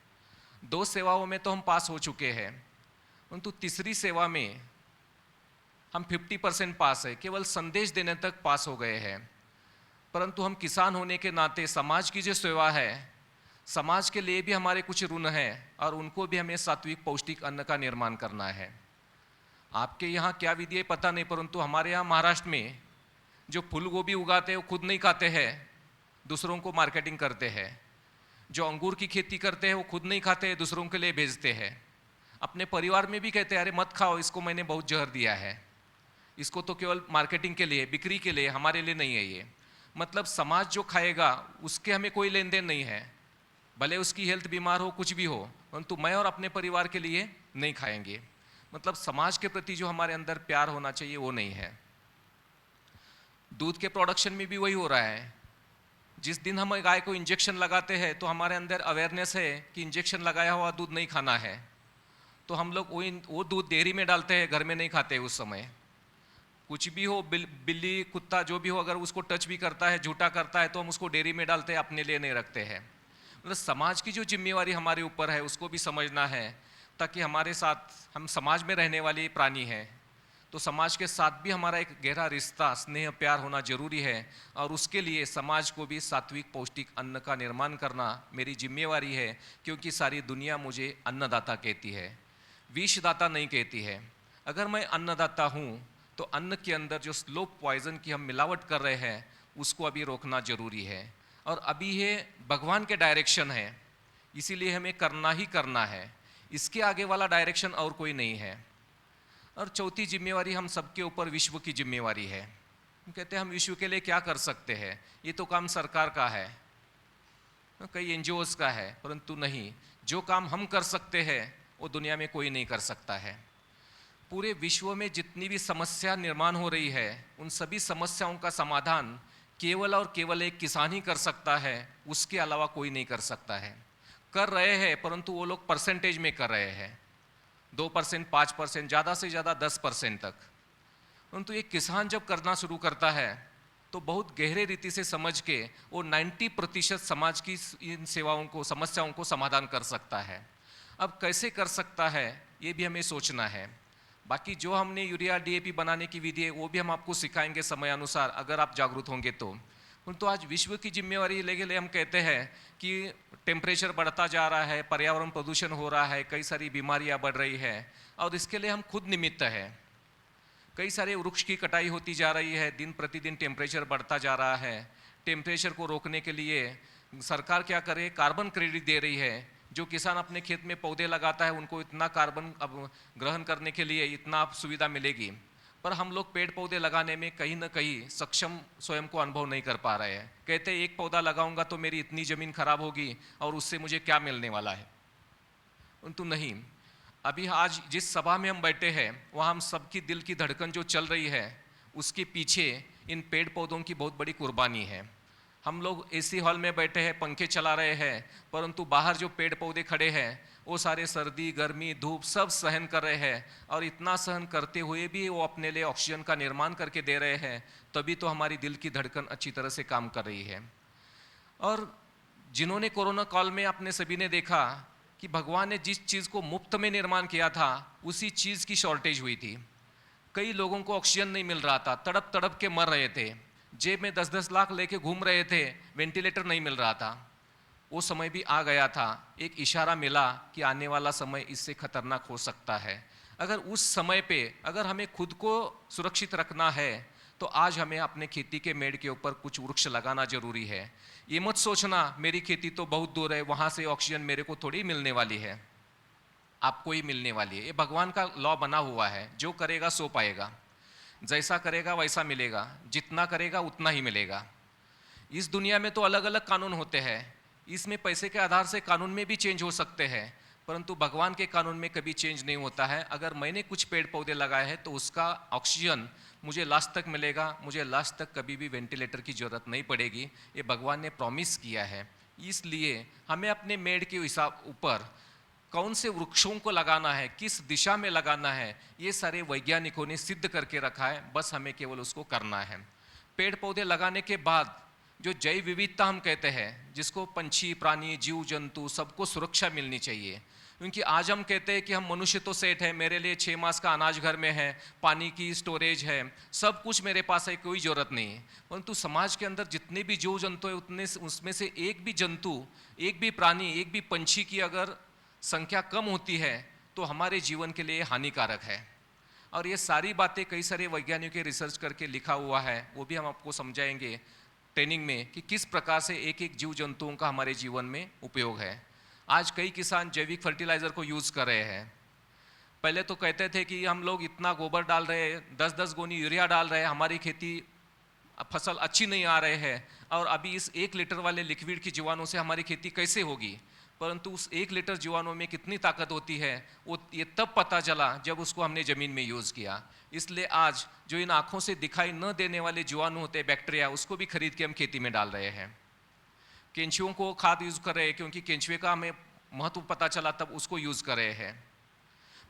2 सेवाओं में तो हम पास हो चुके हैं, परंतु तीसरी सेवा में हम 50% पास है, केवल संदेश देने तक पास हो गए हैं। परंतु हम किसान होने के नाते समाज की जो सेवा है, समाज के लिए भी हमारे कुछ ऋण हैं और उनको भी हमें सात्विक पौष्टिक अन्न का निर्माण करना है। आपके यहाँ क्या विधि है पता नहीं, परंतु हमारे यहाँ महाराष्ट्र में जो फूल गोभी उगाते हैं वो खुद नहीं खाते हैं, दूसरों को मार्केटिंग करते हैं। जो अंगूर की खेती करते हैं वो खुद नहीं खाते हैं, दूसरों के लिए भेजते हैं। अपने परिवार में भी कहते हैं अरे मत खाओ, इसको मैंने बहुत जहर दिया है, इसको तो केवल मार्केटिंग के लिए, बिक्री के लिए, हमारे लिए नहीं है ये। मतलब समाज जो खाएगा उसके हमें कोई लेन देन नहीं है, भले उसकी हेल्थ बीमार हो, कुछ भी हो, परंतु मैं और अपने परिवार के लिए नहीं खाएंगे। मतलब समाज के प्रति जो हमारे अंदर प्यार होना चाहिए वो नहीं है। दूध के प्रोडक्शन में भी वही हो रहा है। जिस दिन हम गाय को इंजेक्शन लगाते हैं तो हमारे अंदर अवेयरनेस है कि इंजेक्शन लगाया हुआ दूध नहीं खाना है, तो हम लोग वो दूध डेयरी में डालते हैं, घर में नहीं खाते। उस समय कुछ भी हो, बिल्ली कुत्ता जो भी हो, अगर उसको टच भी करता है, झूठा करता है, तो हम उसको डेयरी में डालते हैं, अपने लिए नहीं रखते हैं। मतलब समाज की जो जिम्मेवारी हमारे ऊपर है उसको भी समझना है, ताकि हमारे साथ, हम समाज में रहने वाले प्राणी हैं, तो समाज के साथ भी हमारा एक गहरा रिश्ता, स्नेह, प्यार होना जरूरी है। और उसके लिए समाज को भी सात्विक पौष्टिक अन्न का निर्माण करना मेरी जिम्मेवारी है, क्योंकि सारी दुनिया मुझे अन्नदाता कहती है, विषदाता नहीं कहती है। अगर मैं अन्नदाता हूँ तो अन्न के अंदर जो स्लो पॉइजन की हम मिलावट कर रहे हैं उसको अभी रोकना जरूरी है। और अभी ये भगवान के डायरेक्शन है, इसीलिए हमें करना ही करना है, इसके आगे वाला डायरेक्शन और कोई नहीं है। और चौथी जिम्मेवारी हम सबके ऊपर विश्व की जिम्मेवारी है। हम कहते हैं हम विश्व के लिए क्या कर सकते हैं, ये तो काम सरकार का है, कई एनजीओज का है, परंतु नहीं, जो काम हम कर सकते हैं वो दुनिया में कोई नहीं कर सकता है। पूरे विश्व में जितनी भी समस्या निर्माण हो रही है, उन सभी समस्याओं का समाधान केवल और केवल एक किसान ही कर सकता है, उसके अलावा कोई नहीं कर सकता है। कर रहे हैं, परंतु वो लोग परसेंटेज में कर रहे हैं, 2%, 5%, ज़्यादा से ज़्यादा 10% तक। परंतु एक किसान जब करना शुरू करता है तो बहुत गहरे रीति से समझ के वो 90% समाज की इन सेवाओं को, समस्याओं को समाधान कर सकता है। अब कैसे कर सकता है ये भी हमें सोचना है। बाकी जो हमने यूरिया DAP बनाने की विधि है वो भी हम आपको सिखाएंगे समय अनुसार, अगर आप जागरूक होंगे तो। परंतु आज विश्व की जिम्मेवारी लेके ले हम कहते हैं कि टेम्परेचर बढ़ता जा रहा है, पर्यावरण प्रदूषण हो रहा है, कई सारी बीमारियां बढ़ रही है, और इसके लिए हम खुद निमित्त है। कई सारे वृक्ष की कटाई होती जा रही है, दिन प्रतिदिन टेम्परेचर बढ़ता जा रहा है। टेम्परेचर को रोकने के लिए सरकार क्या करे, कार्बन क्रेडिट दे रही है। जो किसान अपने खेत में पौधे लगाता है उनको इतना कार्बन अब ग्रहण करने के लिए इतना सुविधा मिलेगी, पर हम लोग पेड़ पौधे लगाने में कहीं ना कहीं सक्षम स्वयं को अनुभव नहीं कर पा रहे हैं। कहते हैं एक पौधा लगाऊंगा तो मेरी इतनी ज़मीन खराब होगी और उससे मुझे क्या मिलने वाला है, परंतु नहीं। अभी आज जिस सभा में हम बैठे हैं वहाँ हम सबकी दिल की धड़कन जो चल रही है, उसके पीछे इन पेड़ पौधों की बहुत बड़ी कुर्बानी है। हम लोग AC हॉल में बैठे हैं, पंखे चला रहे हैं, परंतु बाहर जो पेड़ पौधे खड़े हैं वो सारे सर्दी, गर्मी, धूप सब सहन कर रहे हैं, और इतना सहन करते हुए भी वो अपने लिए ऑक्सीजन का निर्माण करके दे रहे हैं। तभी तो हमारी दिल की धड़कन अच्छी तरह से काम कर रही है। और जिन्होंने कोरोना काल में अपने सभी ने देखा कि भगवान ने जिस चीज़ को मुफ्त में निर्माण किया था उसी चीज़ की शॉर्टेज हुई थी। कई लोगों को ऑक्सीजन नहीं मिल रहा था, तड़प तड़प के मर रहे थे, जेब में 10-10 लाख लेके घूम रहे थे, वेंटिलेटर नहीं मिल रहा था। वो समय भी आ गया था, एक इशारा मिला कि आने वाला समय इससे खतरनाक हो सकता है। अगर उस समय पे अगर हमें खुद को सुरक्षित रखना है तो आज हमें अपने खेती के मेड़ के ऊपर कुछ वृक्ष लगाना जरूरी है। ये मत सोचना मेरी खेती तो बहुत दूर है, वहाँ से ऑक्सीजन मेरे को थोड़ी मिलने वाली है, आपको ही मिलने वाली है। ये भगवान का लॉ बना हुआ है, जो करेगा सो पाएगा, जैसा करेगा वैसा मिलेगा, जितना करेगा उतना ही मिलेगा। इस दुनिया में तो अलग अलग कानून होते हैं, इसमें पैसे के आधार से कानून में भी चेंज हो सकते हैं, परंतु भगवान के कानून में कभी चेंज नहीं होता है। अगर मैंने कुछ पेड़ पौधे लगाए हैं तो उसका ऑक्सीजन मुझे लास्ट तक मिलेगा, मुझे लास्ट तक कभी भी वेंटिलेटर की ज़रूरत नहीं पड़ेगी, ये भगवान ने प्रॉमिस किया है। इसलिए हमें अपने मेड़ के हिसाब ऊपर कौन से वृक्षों को लगाना है, किस दिशा में लगाना है, ये सारे वैज्ञानिकों ने सिद्ध करके रखा है, बस हमें केवल उसको करना है। पेड़ पौधे लगाने के बाद जो जैव विविधता हम कहते हैं, जिसको पंछी, प्राणी, जीव जंतु सबको सुरक्षा मिलनी चाहिए, क्योंकि आज हम कहते हैं कि हम मनुष्य तो सेठ है, मेरे लिए 6 मास का अनाज घर में है, पानी की स्टोरेज है, सब कुछ मेरे पास है, कोई ज़रूरत नहीं है। परंतु समाज के अंदर जितने भी जीव जंतु है उतने उसमें से एक भी जंतु, एक भी प्राणी, एक भी पंछी की अगर संख्या कम होती है तो हमारे जीवन के लिए हानिकारक है। और ये सारी बातें कई सारे वैज्ञानिकों के रिसर्च करके लिखा हुआ है, वो भी हम आपको समझाएंगे ट्रेनिंग में कि किस प्रकार से एक एक जीव जंतुओं का हमारे जीवन में उपयोग है। आज कई किसान जैविक फर्टिलाइज़र को यूज़ कर रहे हैं। पहले तो कहते थे कि हम लोग इतना गोबर डाल रहे हैं, 10-10 गोनी यूरिया डाल रहे हैं, हमारी खेती फसल अच्छी नहीं आ रहे हैं, और अभी इस 1 लीटर वाले लिक्विड की जीवाणु से हमारी खेती कैसे होगी। परंतु उस 1 लीटर जीवाणु में कितनी ताकत होती है वो ये तब पता चला जब उसको हमने ज़मीन में यूज़ किया। इसलिए आज जो इन आँखों से दिखाई न देने वाले जीवाणु होते हैं, बैक्टीरिया, उसको भी खरीद के हम खेती में डाल रहे हैं। केंचुओं को खाद यूज़ कर रहे हैं, क्योंकि केंचुए का हमें महत्व पता चला तब उसको यूज़ कर रहे हैं।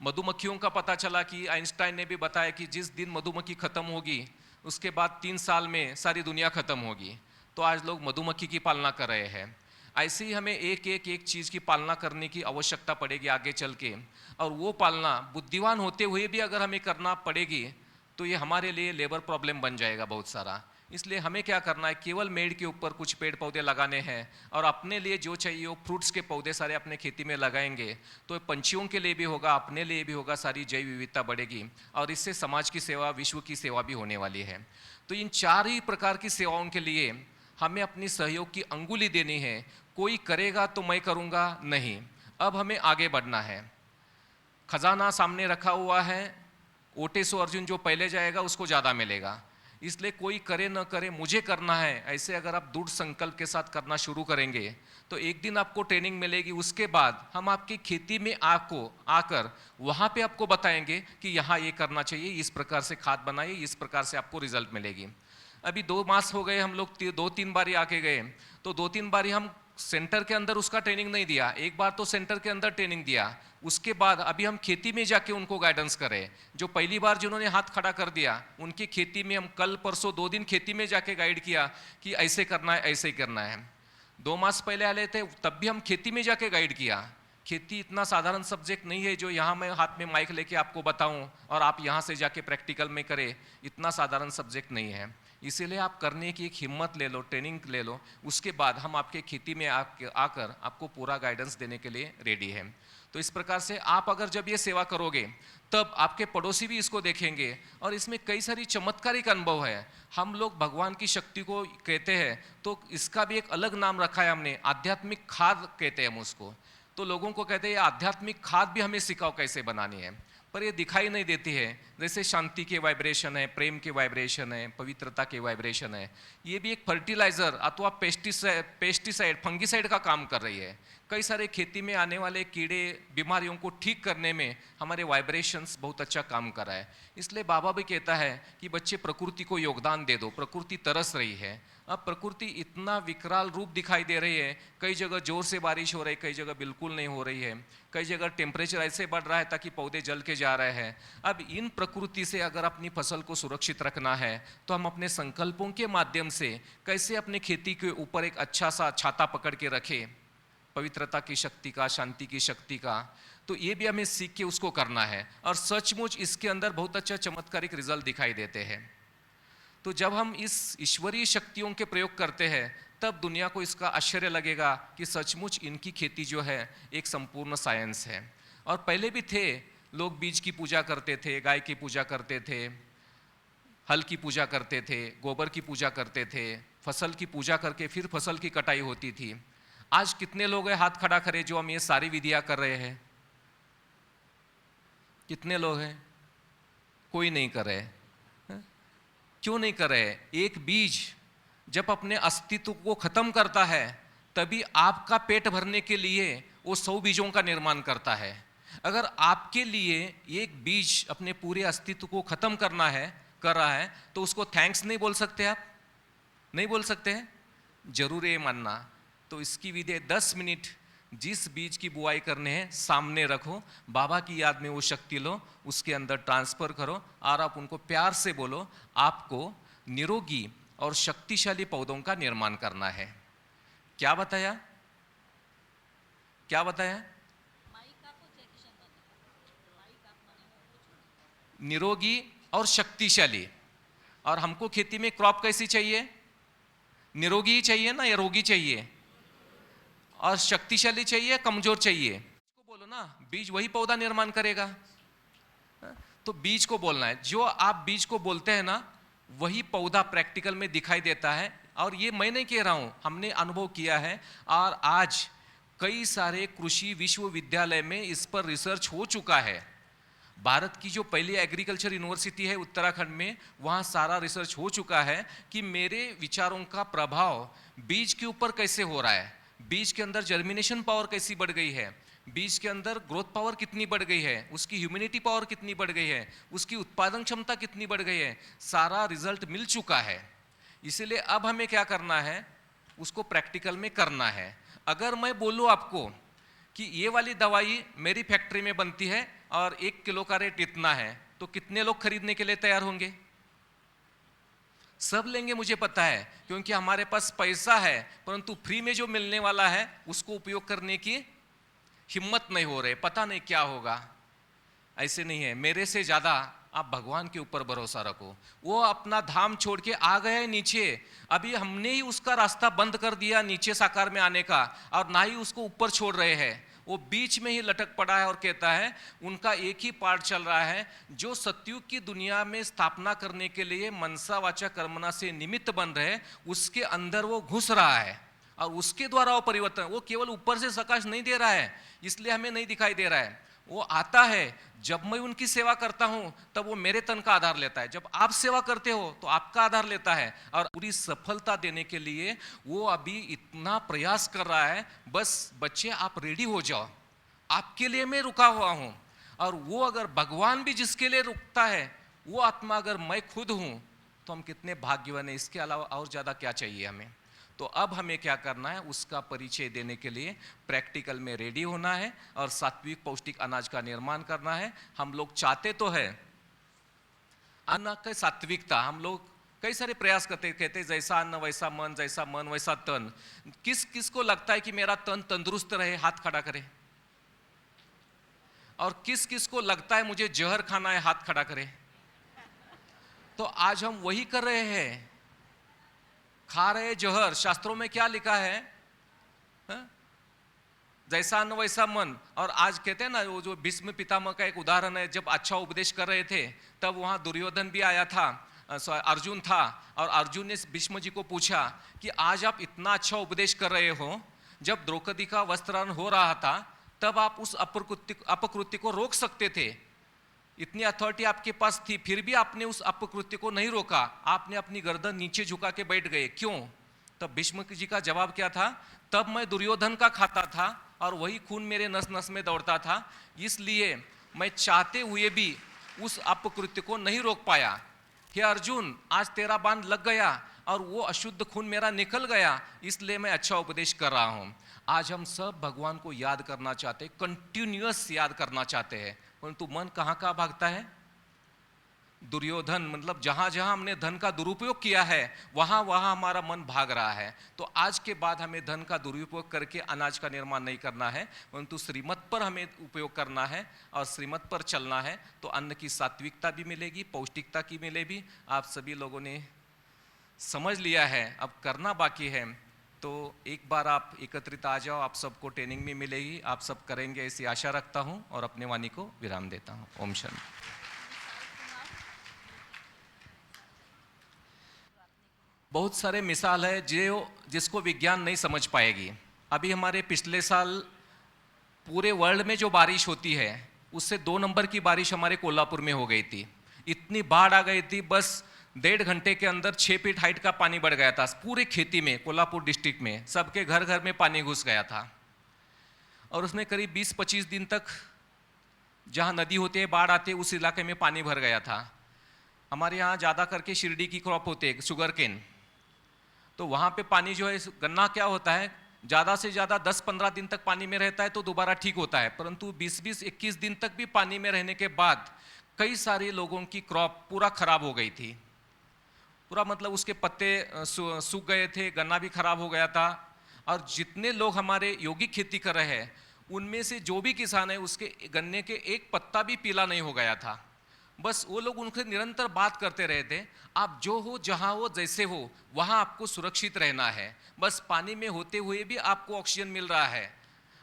मधुमक्खियों का पता चला कि आइंस्टाइन ने भी बताया कि जिस दिन मधुमक्खी ख़त्म होगी उसके बाद 3 साल में सारी दुनिया ख़त्म होगी, तो आज लोग मधुमक्खी की पालना कर रहे हैं। ऐसे ही हमें एक चीज़ की पालना करने की आवश्यकता पड़ेगी आगे चल के, और वो पालना बुद्धिमान होते हुए भी अगर हमें करना पड़ेगी तो ये हमारे लिए लेबर प्रॉब्लम बन जाएगा बहुत सारा। इसलिए हमें क्या करना है, केवल मेड़ के ऊपर कुछ पेड़ पौधे लगाने हैं, और अपने लिए जो चाहिए वो फ्रूट्स के पौधे सारे अपने खेती में लगाएंगे तो पंछियों के लिए भी होगा, अपने लिए भी होगा, सारी जैव विविधता बढ़ेगी, और इससे समाज की सेवा, विश्व की सेवा भी होने वाली है। तो इन 4 ही प्रकार की सेवाओं के लिए हमें अपनी सहयोग की अंगुली देनी है। कोई करेगा तो मैं करूँगा नहीं, अब हमें आगे बढ़ना है। खजाना सामने रखा हुआ है, ओटे सो अर्जुन, जो पहले जाएगा उसको ज़्यादा मिलेगा। इसलिए कोई करे न करे मुझे करना है, ऐसे अगर आप दृढ़ संकल्प के साथ करना शुरू करेंगे तो एक दिन आपको ट्रेनिंग मिलेगी। उसके बाद हम आपकी खेती में आकर वहाँ पे आपको बताएंगे कि यहाँ ये करना चाहिए, इस प्रकार से खाद बनाइए, इस प्रकार से आपको रिजल्ट मिलेगी। अभी 2 मास हो गए, हम लोग 2-3 बारी आके गए, तो 2-3 बारी हम सेंटर के अंदर उसका ट्रेनिंग नहीं दिया, एक बार तो सेंटर के अंदर ट्रेनिंग दिया, उसके बाद अभी हम खेती में जाके उनको गाइडेंस करें। जो पहली बार जिन्होंने हाथ खड़ा कर दिया उनकी खेती में हम कल परसों 2 दिन खेती में जाके गाइड किया कि ऐसे करना है, ऐसे ही करना है। 2 मास पहले आए थे तब भी हम खेती में जाके गाइड किया। खेती इतना साधारण सब्जेक्ट नहीं है जो यहाँ मैं हाथ में माइक लेके आपको बताऊं और आप यहाँ से जाके प्रैक्टिकल में करें, इतना साधारण सब्जेक्ट नहीं है। इसीलिए आप करने की एक हिम्मत ले लो, ट्रेनिंग ले लो, उसके बाद हम आपके खेती में आकर आपको पूरा गाइडेंस देने के लिए रेडी है। तो इस प्रकार से आप अगर जब ये सेवा करोगे तब आपके पड़ोसी भी इसको देखेंगे और इसमें कई सारी चमत्कारिक अनुभव है। हम लोग भगवान की शक्ति को कहते हैं तो इसका भी एक अलग नाम रखा है हमने, आध्यात्मिक खाद कहते हैं हम उसको। तो लोगों को कहते हैं आध्यात्मिक खाद भी हमें सिखाओ कैसे बनानी है, पर ये दिखाई नहीं देती है। जैसे शांति के वाइब्रेशन है, प्रेम के वाइब्रेशन है, पवित्रता के वाइब्रेशन है, ये भी एक फर्टिलाइजर अथवा पेस्टिसाइड फंगिसाइड का काम कर रही है। कई सारे खेती में आने वाले कीड़े बीमारियों को ठीक करने में हमारे वाइब्रेशंस बहुत अच्छा काम कर रहा है। इसलिए बाबा भी कहता है कि बच्चे प्रकृति को योगदान दे दो, प्रकृति तरस रही है। अब प्रकृति इतना विकराल रूप दिखाई दे रही है, कई जगह जोर से बारिश हो रही है, कई जगह बिल्कुल नहीं हो रही है, कई जगह टेम्परेचर ऐसे बढ़ रहा है ताकि पौधे जल के जा रहे हैं। अब इन प्रकृति से अगर अपनी फसल को सुरक्षित रखना है तो हम अपने संकल्पों के माध्यम से कैसे अपने खेती के ऊपर एक अच्छा सा छाता पकड़ के रखें, पवित्रता की शक्ति का, शांति की शक्ति का, तो ये भी हमें सीख के उसको करना है। और सचमुच इसके अंदर बहुत अच्छा चमत्कारिक रिजल्ट दिखाई देते हैं। तो जब हम इस ईश्वरीय शक्तियों के प्रयोग करते हैं तब दुनिया को इसका आश्चर्य लगेगा कि सचमुच इनकी खेती जो है एक संपूर्ण साइंस है। और पहले भी थे लोग, बीज की पूजा करते थे, गाय की पूजा करते थे, हल की पूजा करते थे, गोबर की पूजा करते थे, फसल की पूजा करके फिर फसल की कटाई होती थी। आज कितने लोग हैं हाथ खड़ा करें जो हम ये सारी विधियां कर रहे हैं? कितने लोग हैं? कोई नहीं कर रहे। क्यों नहीं कर रहे? एक बीज जब अपने अस्तित्व को खत्म करता है तभी आपका पेट भरने के लिए वो 100 बीजों का निर्माण करता है। अगर आपके लिए एक बीज अपने पूरे अस्तित्व को खत्म कर रहा है तो उसको थैंक्स नहीं बोल सकते? आप नहीं बोल सकते हैं? जरूर ये मानना। तो इसकी विधि 10 मिनट जिस बीज की बुआई करने हैं सामने रखो, बाबा की याद में वो शक्ति लो, उसके अंदर ट्रांसफर करो और आप उनको प्यार से बोलो आपको निरोगी और शक्तिशाली पौधों का निर्माण करना है। क्या बताया? क्या बताया? निरोगी और शक्तिशाली। और हमको खेती में क्रॉप कैसी चाहिए? निरोगी ही चाहिए ना, या रोगी चाहिए? और शक्तिशाली चाहिए, कमजोर चाहिए? इसको बोलो ना, बीज वही पौधा निर्माण करेगा। तो बीज को बोलना है, जो आप बीज को बोलते हैं ना वही पौधा प्रैक्टिकल में दिखाई देता है। और ये मैं नहीं कह रहा हूं, हमने अनुभव किया है। और आज कई सारे कृषि विश्वविद्यालय में इस पर रिसर्च हो चुका है। भारत की जो पहली एग्रीकल्चर यूनिवर्सिटी है उत्तराखंड में, वहाँ सारा रिसर्च हो चुका है कि मेरे विचारों का प्रभाव बीज के ऊपर कैसे हो रहा है, बीज के अंदर जर्मिनेशन पावर कैसी बढ़ गई है, बीज के अंदर ग्रोथ पावर कितनी बढ़ गई है, उसकी ह्यूमिनिटी पावर कितनी बढ़ गई है, उसकी उत्पादन क्षमता कितनी बढ़ गई है, सारा रिजल्ट मिल चुका है। इसीलिए अब हमें क्या करना है, उसको प्रैक्टिकल में करना है। अगर मैं बोलूँ आपको कि ये वाली दवाई मेरी फैक्ट्री में बनती है और 1 किलो का रेट इतना है, तो कितने लोग खरीदने के लिए तैयार होंगे? सब लेंगे, मुझे पता है, क्योंकि हमारे पास पैसा है, परंतु फ्री में जो मिलने वाला है उसको उपयोग करने की हिम्मत नहीं हो रही। पता नहीं क्या होगा। ऐसे नहीं है, मेरे से ज्यादा आप भगवान के ऊपर भरोसा रखो। वो अपना धाम छोड़ के आ गए नीचे, अभी हमने ही उसका रास्ता बंद कर दिया नीचे साकार में आने का, और ना ही उसको ऊपर छोड़ रहे हैं। वो बीच में ही लटक पड़ा है और कहता है उनका एक ही पार्ट चल रहा है, जो सतयुग की दुनिया में स्थापना करने के लिए मनसा वाचा कर्मणा से निमित्त बन रहे, उसके अंदर वो घुस रहा है और उसके द्वारा वो परिवर्तन, वो केवल ऊपर से प्रकाश नहीं दे रहा है इसलिए हमें नहीं दिखाई दे रहा है, वो आता है, जब मैं उनकी सेवा करता हूं तब वो मेरे तन का आधार लेता है, जब आप सेवा करते हो तो आपका आधार लेता है, और पूरी सफलता देने के लिए वो अभी इतना प्रयास कर रहा है। बस बच्चे आप रेडी हो जाओ, आपके लिए मैं रुका हुआ हूं। और वो अगर भगवान भी जिसके लिए रुकता है, वो आत्मा अगर मैं खुद हूं, तो हम कितने भाग्यवान हैं। इसके अलावा और ज़्यादा क्या चाहिए हमें। तो अब हमें क्या करना है, उसका परिचय देने के लिए प्रैक्टिकल में रेडी होना है और सात्विक पौष्टिक अनाज का निर्माण करना है। हम लोग चाहते तो है अन्न की सात्विकता, हम लोग कई सारे प्रयास करते, कहते जैसा अन्न वैसा मन, जैसा मन वैसा तन। किस किस को लगता है कि मेरा तन तंदुरुस्त रहे, हाथ खड़ा करे। और किस किस को लगता है मुझे जहर खाना है, हाथ खड़ा करे। तो आज हम वही कर रहे हैं, खा रहे जहर। शास्त्रों में क्या लिखा है, जैसा अन्न वैसा मन। और आज कहते हैं ना, वो जो भीष्म पितामह का एक उदाहरण है, जब अच्छा उपदेश कर रहे थे तब वहां दुर्योधन भी आया था, अर्जुन था, और अर्जुन ने भीष्म जी को पूछा कि आज आप इतना अच्छा उपदेश कर रहे हो, जब द्रौपदी का वस्त्रहरण हो रहा था तब आप उस अपकृत्य को रोक सकते थे, इतनी अथॉरिटी आपके पास थी, फिर भी आपने उस अपकृत्य को नहीं रोका, आपने अपनी गर्दन नीचे झुका के बैठ गए, क्यों। तब भीष्म जी का जवाब क्या था, तब मैं दुर्योधन का खाता था और वही खून मेरे नस नस में दौड़ता था, इसलिए मैं चाहते हुए भी उस अपकृत्य को नहीं रोक पाया। हे अर्जुन, आज तेरा बाण लग गया और वो अशुद्ध खून मेरा निकल गया, इसलिए मैं अच्छा उपदेश कर रहा हूं। आज हम सब भगवान को याद करना चाहते हैं, कंटिन्यूअस याद करना चाहते हैं, परंतु मन कहाँ कहाँ भागता है। दुर्योधन मतलब जहां जहां हमने धन का दुरुपयोग किया है, वहां वहां हमारा मन भाग रहा है। तो आज के बाद हमें धन का दुरुपयोग करके अनाज का निर्माण नहीं करना है, परंतु श्रीमत पर हमें उपयोग करना है और श्रीमत पर चलना है। तो अन्न की सात्विकता भी मिलेगी, पौष्टिकता की मिलेगी। आप सभी लोगों ने समझ लिया है, अब करना बाकी है। तो एक बार आप एकत्रित आ जाओ, आप सबको ट्रेनिंग में मिलेगी, आप सब करेंगे ऐसी आशा रखता हूं और अपने वाणी को विराम देता हूं। ओम शांति। बहुत सारे मिसाल है जिसको विज्ञान नहीं समझ पाएगी। अभी हमारे पिछले साल पूरे वर्ल्ड में जो बारिश होती है, उससे 2 नंबर की बारिश हमारे कोल्हापुर में हो गई थी। इतनी बाढ़ आ गई थी, बस 1.5 घंटे के अंदर 6 फीट हाइट का पानी बढ़ गया था पूरे खेती में। कोल्हापुर डिस्ट्रिक्ट में सबके घर घर में पानी घुस गया था, और उसमें करीब 20-25 दिन तक जहाँ नदी होती है, बाढ़ आते, उस इलाके में पानी भर गया था। हमारे यहाँ ज़्यादा करके शिरडी की क्रॉप होते है, शुगर केन। तो वहाँ पे पानी जो है, गन्ना क्या होता है, ज़्यादा से ज़्यादा 10-15 दिन तक पानी में रहता है तो दोबारा ठीक होता है, परंतु 20-21 दिन तक भी पानी में रहने के बाद कई सारे लोगों की क्रॉप पूरा खराब हो गई थी। पूरा मतलब उसके पत्ते सूख गए थे, गन्ना भी खराब हो गया था। और जितने लोग हमारे यौगिक खेती कर रहे हैं, उनमें से जो भी किसान है, उसके गन्ने के एक पत्ता भी पीला नहीं हो गया था। बस वो लोग उनसे निरंतर बात करते रहे थे, आप जो हो, जहाँ हो, जैसे हो, वहाँ आपको सुरक्षित रहना है। बस पानी में होते हुए भी आपको ऑक्सीजन मिल रहा है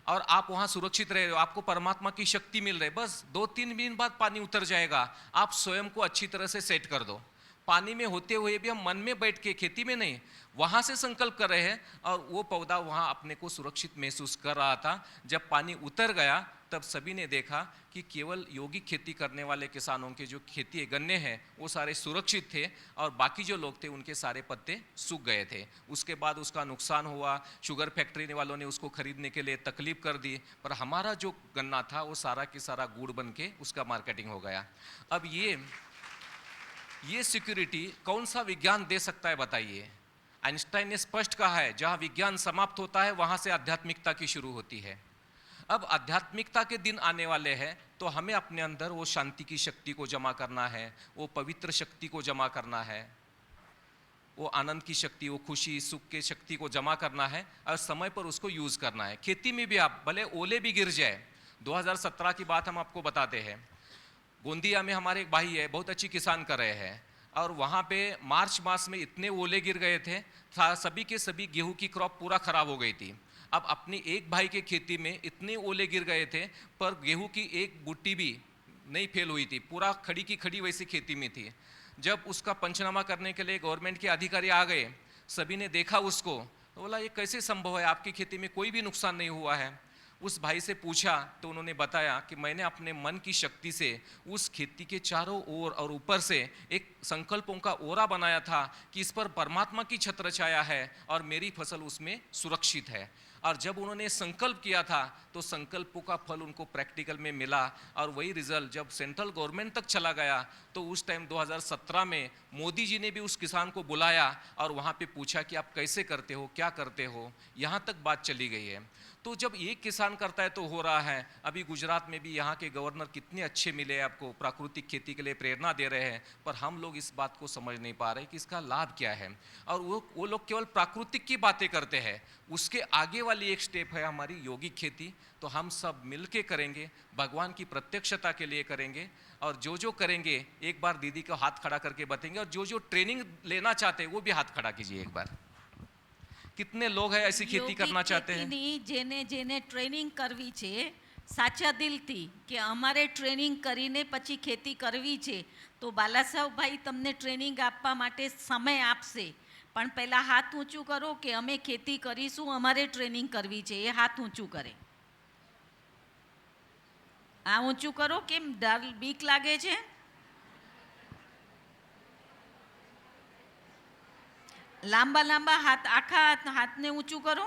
और आप वहाँ सुरक्षित रहे हो, आपको परमात्मा की शक्ति मिल रही है। बस 2-3 दिन बाद पानी उतर जाएगा, आप स्वयं को अच्छी तरह से सेट कर दो। पानी में होते हुए भी हम मन में बैठ के, खेती में नहीं, वहाँ से संकल्प कर रहे हैं, और वो पौधा वहाँ अपने को सुरक्षित महसूस कर रहा था। जब पानी उतर गया तब सभी ने देखा कि केवल यौगिक खेती करने वाले किसानों के जो खेती गन्ने हैं वो सारे सुरक्षित थे, और बाकी जो लोग थे उनके सारे पत्ते सूख गए थे। उसके बाद उसका नुकसान हुआ, शुगर फैक्ट्री वालों ने उसको खरीदने के लिए तकलीफ कर दी, पर हमारा जो गन्ना था वो सारा की सारा गुड़ बन के उसका मार्केटिंग हो गया। अब ये सिक्योरिटी कौन सा विज्ञान दे सकता है, बताइए। आइंस्टाइन ने स्पष्ट कहा है, जहाँ विज्ञान समाप्त होता है वहाँ से आध्यात्मिकता की शुरू होती है। अब आध्यात्मिकता के दिन आने वाले हैं, तो हमें अपने अंदर वो शांति की शक्ति को जमा करना है, वो पवित्र शक्ति को जमा करना है, वो आनंद की शक्ति, वो खुशी सुख के शक्ति को जमा करना है, और समय पर उसको यूज करना है। खेती में भी आप भले ओले भी गिर जाए, 2017 की बात हम आपको बताते हैं। गोंदिया में हमारे एक भाई है, बहुत अच्छी किसान कर रहे हैं, और वहाँ पे मार्च मास में इतने ओले गिर गए थे, सभी के सभी गेहूं की क्रॉप पूरा खराब हो गई थी। अब अपनी एक भाई के खेती में इतने ओले गिर गए थे, पर गेहूं की एक बुट्टी भी नहीं फेल हुई थी, पूरा खड़ी की खड़ी वैसी खेती में थी। जब उसका पंचनामा करने के लिए गवर्नमेंट के अधिकारी आ गए, सभी ने देखा उसको, तो बोला ये कैसे संभव है, आपकी खेती में कोई भी नुकसान नहीं हुआ है। उस भाई से पूछा तो उन्होंने बताया कि मैंने अपने मन की शक्ति से उस खेती के चारों ओर और ऊपर से एक संकल्पों का ओरा बनाया था कि इस पर परमात्मा की छत्र छाया है और मेरी फसल उसमें सुरक्षित है। और जब उन्होंने संकल्प किया था तो संकल्पों का फल उनको प्रैक्टिकल में मिला, और वही रिजल्ट जब सेंट्रल गवर्नमेंट तक चला गया तो उस टाइम 2017 में मोदी जी ने भी उस किसान को बुलाया और वहाँ पे पूछा कि आप कैसे करते हो, क्या करते हो, यहाँ तक बात चली गई है। तो जब एक किसान करता है तो हो रहा है। अभी गुजरात में भी यहाँ के गवर्नर कितने अच्छे मिले आपको, प्राकृतिक खेती के लिए प्रेरणा दे रहे हैं, पर हम लोग इस बात को समझ नहीं पा रहे कि इसका लाभ क्या है। और वो लोग केवल प्राकृतिक की बातें करते हैं, उसके आगे वाली एक स्टेप है हमारी योगिक खेती। तो हम सब मिलके करेंगे, भगवान की प्रत्यक्षता के लिए करेंगे, और जो जो करेंगे एक बार दीदी का हाथ खड़ा करके बताएंगे, और जो जो ट्रेनिंग लेना चाहते हैं वो भी हाथ खड़ा कीजिए एक बार। कितने लोग हैं ऐसी खेती करना चाहते हैं? જેને જેને ટ્રેનિંગ કરવી છે સાચા દિલથી કે અમારે ટ્રેનિંગ કરીને પછી ખેતી કરવી છે, તો બાલાસાહેબભાઈ તમને ટ્રેનિંગ આપવા માટે સમય આપશે, પણ પહેલાં હાથ ઊંચું કરો કે અમે ખેતી કરીશું, અમારે ટ્રેનિંગ કરવી છે, એ હાથ ઊંચું કરે. આ ઊંચું કરો, કેમ ડર બીક લાગે છે? લાંબા લાંબા હાથ, આખા હાથને ઊંચું કરો.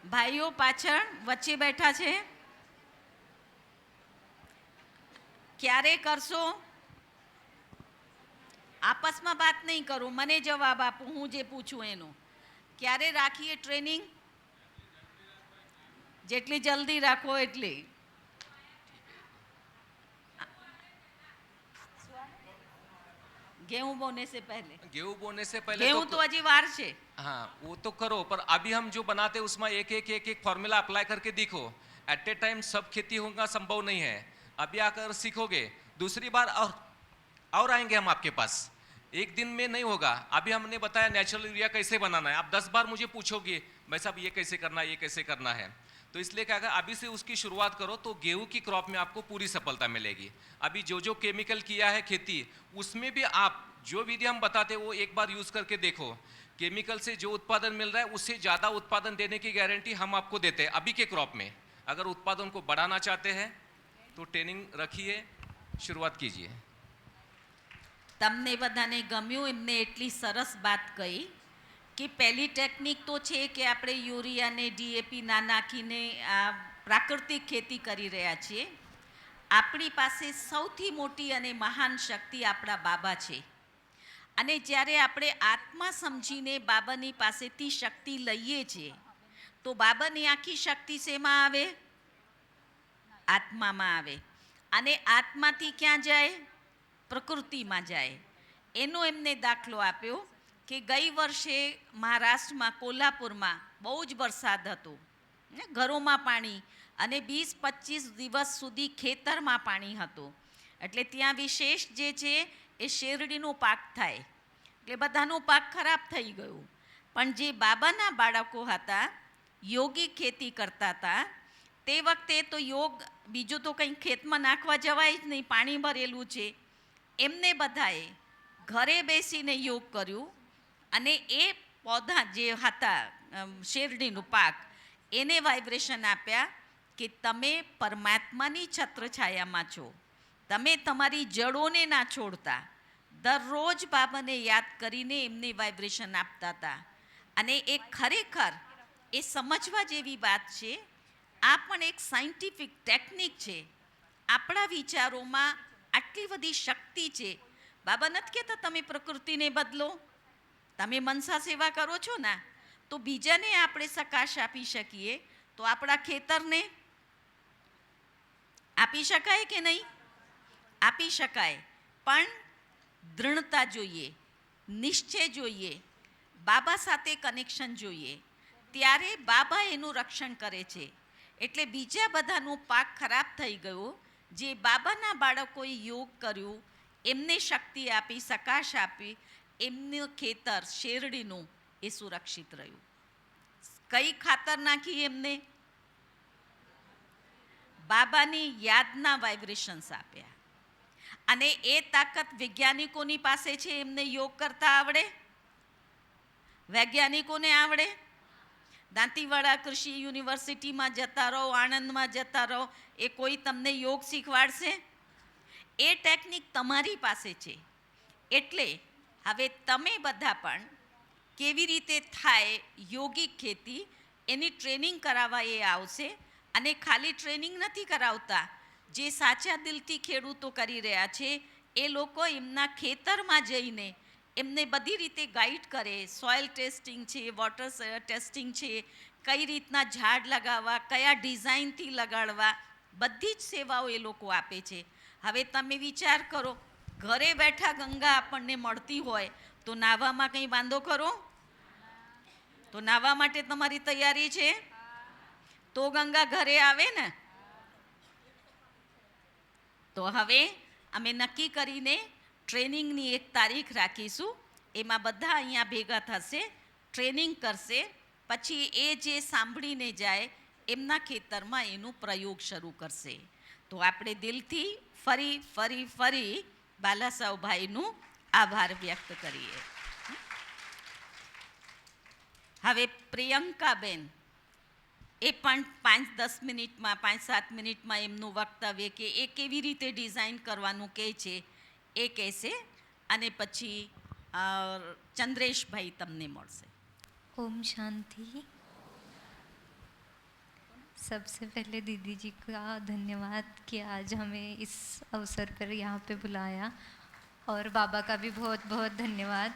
ભાઈઓ પાછળ વચ્ચે બેઠા છે, ક્યારે કરશો? આપસમાં વાત નહીં કરું, મને જવાબ આપો, હું જે પૂછું એનો. ક્યારે રાખીએ ટ્રેનિંગ? જેટલી જલ્દી રાખો એટલી. गेहूं बोने से पहले, गेहूं बोने से पहले गेहूं तो अजी वार छे. हाँ वो तो करो, पर अभी हम जो बनाते हैं उसमें एक एक एक एक फॉर्मूला अप्लाई करके देखो। एट ए टाइम सब खेती होगा संभव नहीं है। अभी आकर सीखोगे, दूसरी बार और आएंगे हम आपके पास, एक दिन में नहीं होगा। अभी हमने बताया नेचुरल यूरिया कैसे बनाना है, आप 10 बार मुझे पूछोगे भाई साहब ये कैसे करना है, ये कैसे करना है। तो इसलिए क्या, अगर अभी से उसकी शुरुआत करो तो गेहूं की क्रॉप में आपको पूरी सफलता मिलेगी। अभी जो जो केमिकल किया है खेती, उसमें भी आप जो विधि हम बताते हैं वो एक बार यूज करके देखो। केमिकल से जो उत्पादन मिल रहा है उससे ज़्यादा उत्पादन देने की गारंटी हम आपको देते हैं अभी के क्रॉप में। अगर उत्पादन को बढ़ाना चाहते हैं तो ट्रेनिंग रखिए, शुरुआत कीजिए। તમને બધાને ગમ્યું, એમને એટલી સરસ વાત કહી કે પહેલી ટેકનિક તો છે કે આપણે યુરિયાને ડીએપી ના નાખીને આ પ્રાકૃતિક ખેતી કરી રહ્યા છીએ. આપણી પાસે સૌથી મોટી અને મહાન શક્તિ આપણા બાબા છે, અને જ્યારે આપણે આત્મા સમજીને બાબાની પાસેથી શક્તિ લઈએ છીએ તો બાબાની આખી શક્તિ શેમાં આવે? આત્મામાં આવે. અને આત્માથી ક્યાં જાય? પ્રકૃતિમાં જાય. એનો એમને દાખલો આપ્યો કે ગઈ વર્ષે મહારાષ્ટ્રમાં કોલ્હાપુરમાં બહુ જ વરસાદ હતો, ઘરોમાં પાણી, અને 20-25 દિવસ સુધી ખેતરમાં પાણી હતું. એટલે ત્યાં વિશેષ જે છે એ શેરડીનો પાક થાય, એટલે બધાનો પાક ખરાબ થઈ ગયું. પણ જે બાબાના બાળકો હતા, યોગી ખેતી કરતા હતા, તે વખતે તો યોગ બીજું તો કંઈ ખેતમાં નાખવા જવાય જ નહીં, પાણી ભરેલું છે. એમને બધાએ ઘરે બેસીને યોગ કર્યું, અને એ પૌધા જે હતા શેરડીનું પાક, એને વાઇબ્રેશન આપ્યા કે તમે પરમાત્માની છત્રછાયામાં છો, તમે તમારી જડોને ના છોડતા. દરરોજ બાબાને યાદ કરીને એમને વાઇબ્રેશન આપતા હતા. અને એ ખરેખર એ સમજવા જેવી વાત છે. આ પણ એક સાયન્ટિફિક ટેકનિક છે. આપણા વિચારોમાં આટલી બધી શક્તિ છે. બાબા નથી કહેતા તમે પ્રકૃતિને બદલો, તમે મનસા સેવા કરો છો ને, તો બીજાને આપણે સકાશ આપી શકીએ, તો આપણા ખેતરને આપી શકાય કે નહીં? આપી શકાય, પણ દૃઢતા જોઈએ, નિશ્ચય જોઈએ, બાબા સાથે કનેક્શન જોઈએ, ત્યારે બાબા એનું રક્ષણ કરે છે. એટલે બીજા બધાનું પાક ખરાબ થઈ ગયો, જે બાબાના બાળકોએ યોગ કર્યું, એમને શક્તિ આપી, સકાશ આપી, એમનું ખેતર શેરડીનું એ સુરક્ષિત રહ્યું. કઈ ખાતર નાખી એમને? બાબાની યાદના વાઇબ્રેશન્સ આપ્યા. અને એ તાકાત વૈજ્ઞાનિકોની પાસે છે, એમને યોગ કરતા આવડે. વૈજ્ઞાનિકોને આવડે? દાંતીવાડા કૃષિ યુનિવર્સિટીમાં જતા રહો, આણંદમાં જતા રહો, એ કોઈ તમને યોગ શીખવાડશે? એ ટેકનિક તમારી પાસે છે. એટલે હવે તમે બધા પણ કેવી રીતે થાય યોગિક ખેતી એની ટ્રેનિંગ કરાવવા એ આવશે. અને ખાલી ટ્રેનિંગ નથી કરાવતા, જે સાચા દિલથી ખેડૂતો કરી રહ્યા છે એ લોકો એમના ખેતરમાં જઈને એમને બધી રીતે ગાઈડ કરે. સોઇલ ટેસ્ટિંગ છે, વોટર ટેસ્ટિંગ છે, કઈ રીતના ઝાડ લગાવવા, કયા ડિઝાઇનથી લગાડવા, બધી જ સેવાઓ એ લોકો આપે છે. હવે તમે વિચાર કરો, ઘરે બેઠા ગંગા આપણને મળતી હોય તો નાહવામાં કંઈ વાંધો ખરો? તો નાહવા માટે તમારી તૈયારી છે? તો ગંગા ઘરે આવે ને. તો હવે અમે નક્કી કરીને ટ્રેનિંગની એક તારીખ રાખીશું. એમાં બધા અહીંયા ભેગા થશે, ટ્રેનિંગ કરશે, પછી એ જે સાંભળીને જાય એમના ખેતરમાં એનું પ્રયોગ શરૂ કરશે. તો આપણે દિલથી ફરી ફરી ફરી બાલાસાહેબભાઈનું આભાર વ્યક્ત કરીએ. હવે પ્રિયંકાબેન એ પણ 5-10 મિનિટમાં, 5-7 મિનિટમાં એમનું વક્તવ્ય કે એ કેવી રીતે ડિઝાઇન કરવાનું કહે છે એ કહેશે. અને પછી ચંદ્રેશભાઈ તમને મળશે. ओम शांति। सबसे पहले दीदी जी का धन्यवाद कि आज हमें इस अवसर पर यहाँ पे बुलाया, और बाबा का भी बहुत बहुत धन्यवाद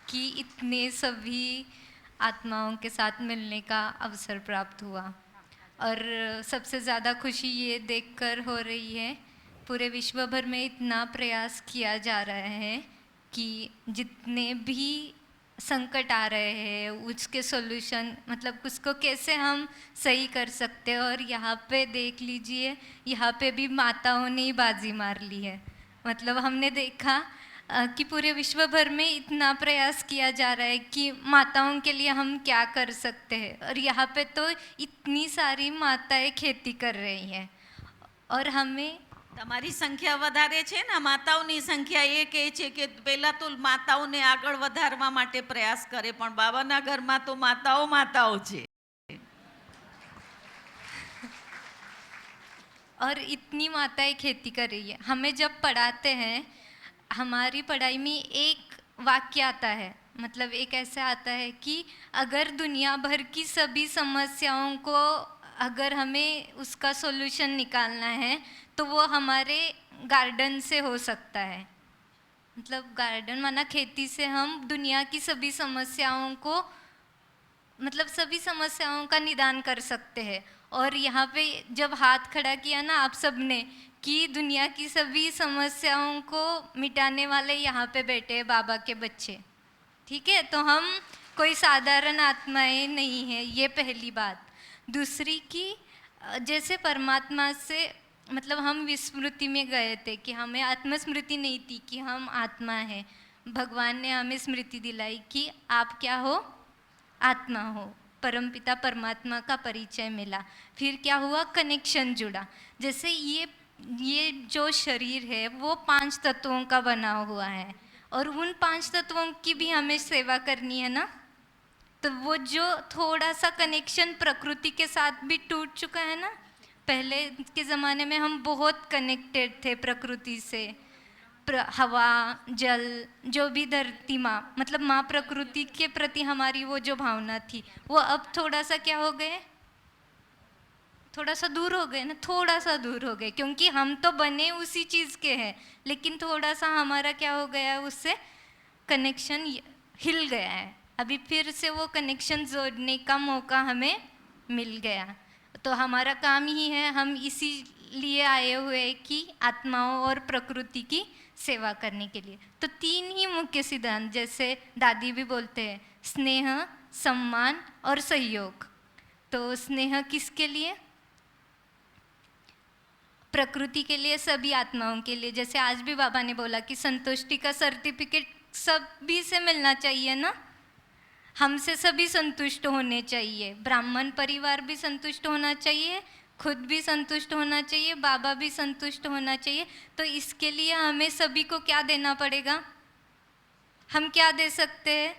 कि इतने सभी आत्माओं के साथ मिलने का अवसर प्राप्त हुआ। और सबसे ज़्यादा खुशी ये देखकर हो रही है, पूरे विश्व भर में इतना प्रयास किया जा रहा है कि जितने भी संकट आ रहे हैं उसके सॉल्यूशन, मतलब उसको कैसे हम सही कर सकते हैं। और यहाँ पे देख लीजिए, यहाँ पे भी माताओं ने ही बाजी मार ली है। मतलब हमने देखा कि पूरे विश्व भर में इतना प्रयास किया जा रहा है कि माताओं के लिए हम क्या कर सकते हैं, और यहाँ पे तो इतनी सारी माताएं खेती कर रही हैं। और हमें તમારી સંખ્યા વધારે છે ને, માતાઓની સંખ્યા એ કહે છે કે પહેલાં તો માતાઓને આગળ વધારવા માટે પ્રયાસ કરે, પણ બાબાના ઘરમાં તો માતાઓ માતાઓ છે. और इतनी माताएं खेती कर रही है। हमें जब पढ़ाते हैं, हमारी पढ़ाई में एक वाक्य आता है, मतलब एक ऐसा आता है कि अगर दुनिया भर की सभी समस्याओं को अगर हमें उसका सॉल्यूशन निकालना है तो वो हमारे गार्डन से हो सकता है। मतलब गार्डन माना खेती से हम दुनिया की सभी समस्याओं को, मतलब सभी समस्याओं का निदान कर सकते हैं। और यहाँ पे जब हाथ खड़ा किया ना आप सब ने कि दुनिया की सभी समस्याओं को मिटाने वाले यहाँ पे बैठे हैं बाबा के बच्चे, ठीक है। तो हम कोई साधारण आत्माएं नहीं हैं, ये पहली बात। दूसरी कि जैसे परमात्मा से मतलब हम विस्मृति में गए थे कि हमें आत्मस्मृति नहीं थी कि हम आत्मा हैं। भगवान ने हमें स्मृति दिलाई कि आप क्या हो, आत्मा हो। परमपिता परमात्मा का परिचय मिला। फिर क्या हुआ, कनेक्शन जुड़ा। जैसे ये जो शरीर है वो 5 तत्वों का बना हुआ है, और उन 5 तत्वों की भी हमें सेवा करनी है ना। तो वो जो थोड़ा सा कनेक्शन प्रकृति के साथ भी टूट चुका है ना। पहले के ज़माने में हम बहुत कनेक्टेड थे प्रकृति से, हवा, जल, जो भी धरती माँ, मतलब माँ प्रकृति के प्रति हमारी वो जो भावना थी, वो अब थोड़ा सा क्या हो गए, थोड़ा सा दूर हो गए ना, थोड़ा सा दूर हो गए। क्योंकि हम तो बने उसी चीज़ के हैं, लेकिन थोड़ा सा हमारा क्या हो गया, उससे कनेक्शन हिल गया है। अभी फिर से वो कनेक्शन जोड़ने का मौका हमें मिल गया। तो हमारा काम ही है, हम इसीलिए आए हुए हैं कि आत्माओं और प्रकृति की सेवा करने के लिए। तो 3 ही मुख्य सिद्धांत, जैसे दादी भी बोलते हैं, स्नेह, सम्मान और सहयोग। तो स्नेह किसके लिए, प्रकृति के लिए, सभी आत्माओं के लिए। जैसे आज भी बाबा ने बोला कि संतुष्टि का सर्टिफिकेट सभी से मिलना चाहिए ना, हमसे सभी संतुष्ट होने चाहिए। ब्राह्मण परिवार भी संतुष्ट होना चाहिए, खुद भी संतुष्ट होना चाहिए, बाबा भी संतुष्ट होना चाहिए। तो इसके लिए हमें सभी को क्या देना पड़ेगा, हम क्या दे सकते हैं,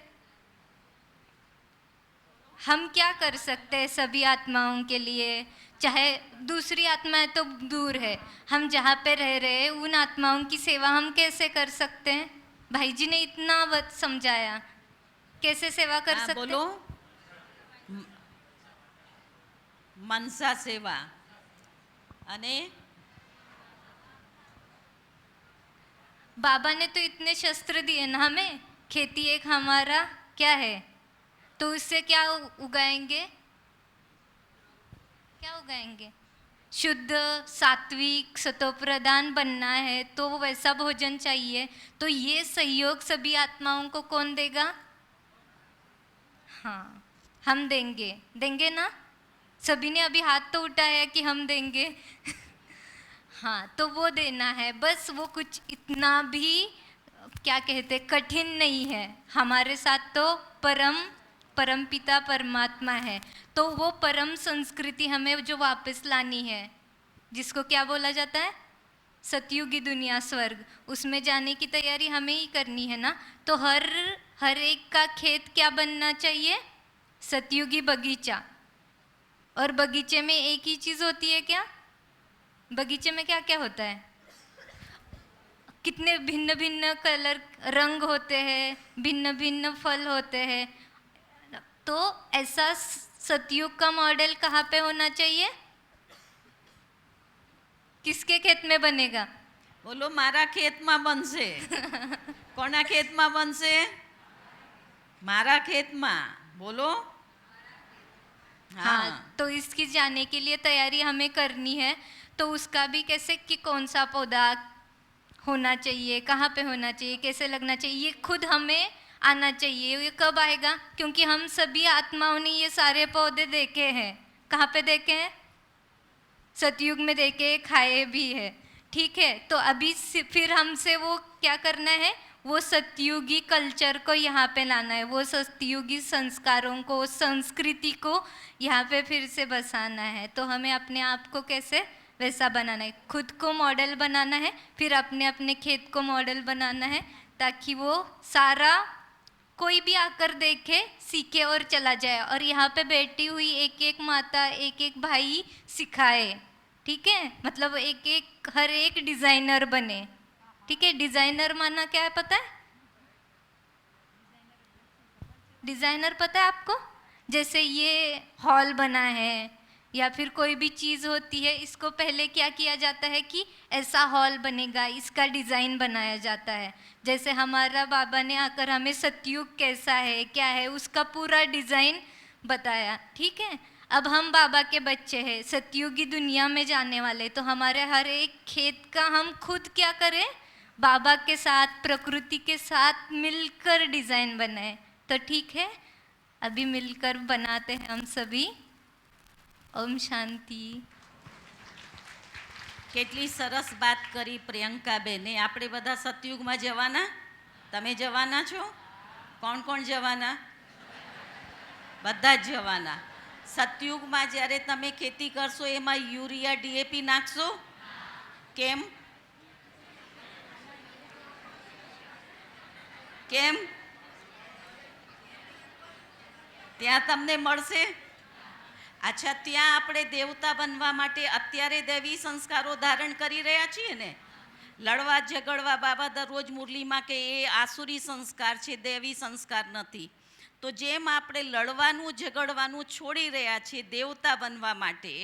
हम क्या कर सकते हैं सभी आत्माओं के लिए, चाहे दूसरी आत्माएं तो दूर है, हम जहाँ पे रह रहे हैं उन आत्माओं की सेवा हम कैसे कर सकते हैं? भाई जी ने इतना समझाया, कैसे सेवा कर हाँ, सकते बोलो। हैं? मनसा सेवा અને बाबा ने तो इतने शस्त्र दिए ना हमें, खेती एक हमारा क्या है, तो उससे क्या उगाएंगे, क्या उगाएंगे? शुद्ध सात्विक सतोप्रधान बनना है तो वैसा भोजन चाहिए, तो ये सहयोग सभी आत्माओं को कौन देगा? हाँ, हम देंगे, देंगे ना? सभी ने अभी हाथ तो उठाया कि हम देंगे। हाँ, तो वो देना है, बस वो कुछ इतना भी क्या कहते कठिन नहीं है। हमारे साथ तो परमपिता परमात्मा है, तो वो परम संस्कृति हमें जो वापस लानी है, जिसको क्या बोला जाता है, सतयुगी दुनिया स्वर्ग, उसमें जाने की तैयारी हमें ही करनी है ना। तो हर एक का खेत क्या बनना चाहिए? सतयुगी बगीचा। और बगीचे में एक ही चीज होती है क्या? बगीचे में क्या क्या होता है? कितने भिन्न भिन्न कलर रंग होते हैं, भिन्न भिन्न फल होते हैं। तो ऐसा सतयुग का मॉडल कहाँ पे होना चाहिए? किसके खेत में बनेगा? બોલો મારા ખેતમાં બનશે. કોના ખેતમાં બનશે? મારા ખેતમાં. બોલો. हाँ, तो इसकी जाने के लिए तैयारी हमें करनी है। तो उसका भी कैसे कि कौन सा पौधा होना चाहिए, कहाँ पे होना चाहिए, कैसे लगना चाहिए, ये खुद हमें आना चाहिए। ये कब आएगा? क्योंकि हम सभी आत्माओं ने ये सारे पौधे देखे हैं। कहाँ पे देखे हैं? सतयुग में देखे, खाए भी है। ठीक है, तो अभी फिर हमसे वो क्या करना है, वो सतयुगी कल्चर को यहाँ पे लाना है, वो सतयुगी संस्कारों को, संस्कृति को यहाँ पे फिर से बसाना है। तो हमें अपने आप को कैसे वैसा बनाना है, खुद को मॉडल बनाना है, फिर अपने अपने खेत को मॉडल बनाना है, ताकि वो सारा कोई भी आकर देखे, सीखे और चला जाए। और यहाँ पे बैठी हुई एक एक माता, एक एक भाई सिखाए। ठीक है, मतलब एक एक हर एक डिजाइनर बने। ठीक है, डिजाइनर माना क्या है पता है? डिजाइनर पता है आपको? जैसे ये हॉल बना है या फिर कोई भी चीज़ होती है, इसको पहले क्या किया जाता है कि ऐसा हॉल बनेगा, इसका डिज़ाइन बनाया जाता है। जैसे हमारा बाबा ने आकर हमें सतयुग कैसा है, क्या है, उसका पूरा डिज़ाइन बताया। ठीक है, अब हम बाबा के बच्चे हैं, सतयुगी दुनिया में जाने वाले, तो हमारे हर एक खेत का हम खुद क्या करें, बाबा के साथ, प्रकृति के साथ मिलकर डिज़ाइन बनाए। तो ठीक है, अभी मिलकर बनाते हैं हम सभी। ओम शांति। કેટલી સરસ વાત કરી પ્રિયંકાબેને. આપણે બધા સતયુગમાં જવાના? તમે જવાના છો? કોણ કોણ જવાના? બધા જ જવાના. સતયુગમાં જ્યારે તમે ખેતી કરશો એમાં યુરિયા ડીએપી નાખશો? કેમ? કેમ? ત્યાં તમને મળશે? અચ્છા, ત્યાં આપણે દેવતા બનવા માટે અત્યારે દૈવી સંસ્કારો ધારણ કરી રહ્યા છીએ ને. લડવા ઝઘડવા બાબા દરરોજ મુરલીમાં કે એ આસુરી સંસ્કાર છે, દૈવી સંસ્કાર નથી. તો જેમ આપણે લડવાનું ઝઘડવાનું છોડી રહ્યા છીએ દેવતા બનવા માટે,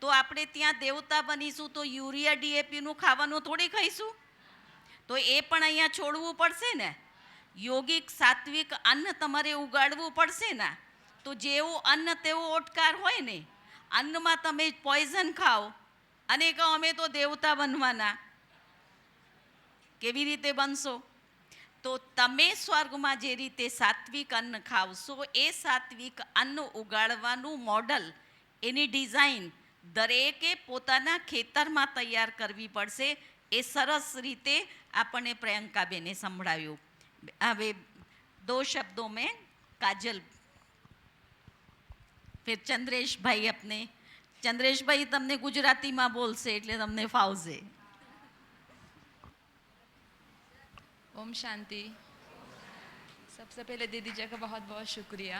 તો આપણે ત્યાં દેવતા બનીશું તો યુરિયા ડીએપીનું ખાવાનું થોડી ખાઈશું? તો એ પણ અહીંયા છોડવું પડશે ને. યોગિક સાત્વિક અન્ન તમારે ઉગાડવું પડશે ને. તો જેવું અન્ન તેવો ઓટકાર હોય ને. અન્નમાં તમે પોઈઝન ખાઓ અને કહો અમે તો દેવતા બનવાના, કેવી રીતે બનશો? તો તમે સ્વર્ગમાં જે રીતે સાત્વિક અન્ન ખાવશો, એ સાત્વિક અન્ન ઉગાડવાનું મોડલ, એની ડિઝાઇન દરેકે પોતાના ખેતરમાં તૈયાર કરવી પડશે. એ સરસ રીતે આપણને પ્રિયંકાબેને સંભળાવ્યું. હવે 2 શબ્દો મેં કાજલ, फिर चंद्रेश भाई अपने. चंद्रेश भाई तमने गुजराती में बोलसे એટલે તમને ફાવશે. ओम शांति। सबसे पहले दीदी जी का बहुत बहुत शुक्रिया।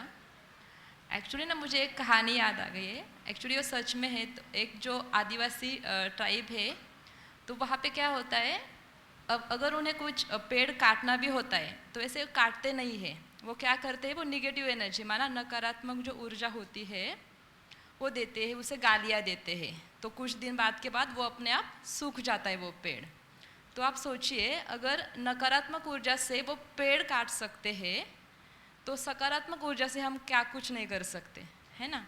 एक्चुअली ना मुझे एक कहानी याद आ गई है। एक्चुअली वो सच में है। तो एक जो आदिवासी ट्राइब है, तो वहाँ पे क्या होता है, अब अगर उन्हें कुछ पेड़ काटना भी होता है तो वैसे काटते नहीं है। वो क्या करते हैं, वो निगेटिव एनर्जी, माना नकारात्मक जो ऊर्जा होती है वो देते हैं, उसे गालियाँ देते हैं। तो कुछ दिन बाद के बाद वो अपने आप सूख जाता है वो पेड़। तो आप सोचिए, अगर नकारात्मक ऊर्जा से वो पेड़ काट सकते हैं तो सकारात्मक ऊर्जा से हम क्या कुछ नहीं कर सकते, है ना।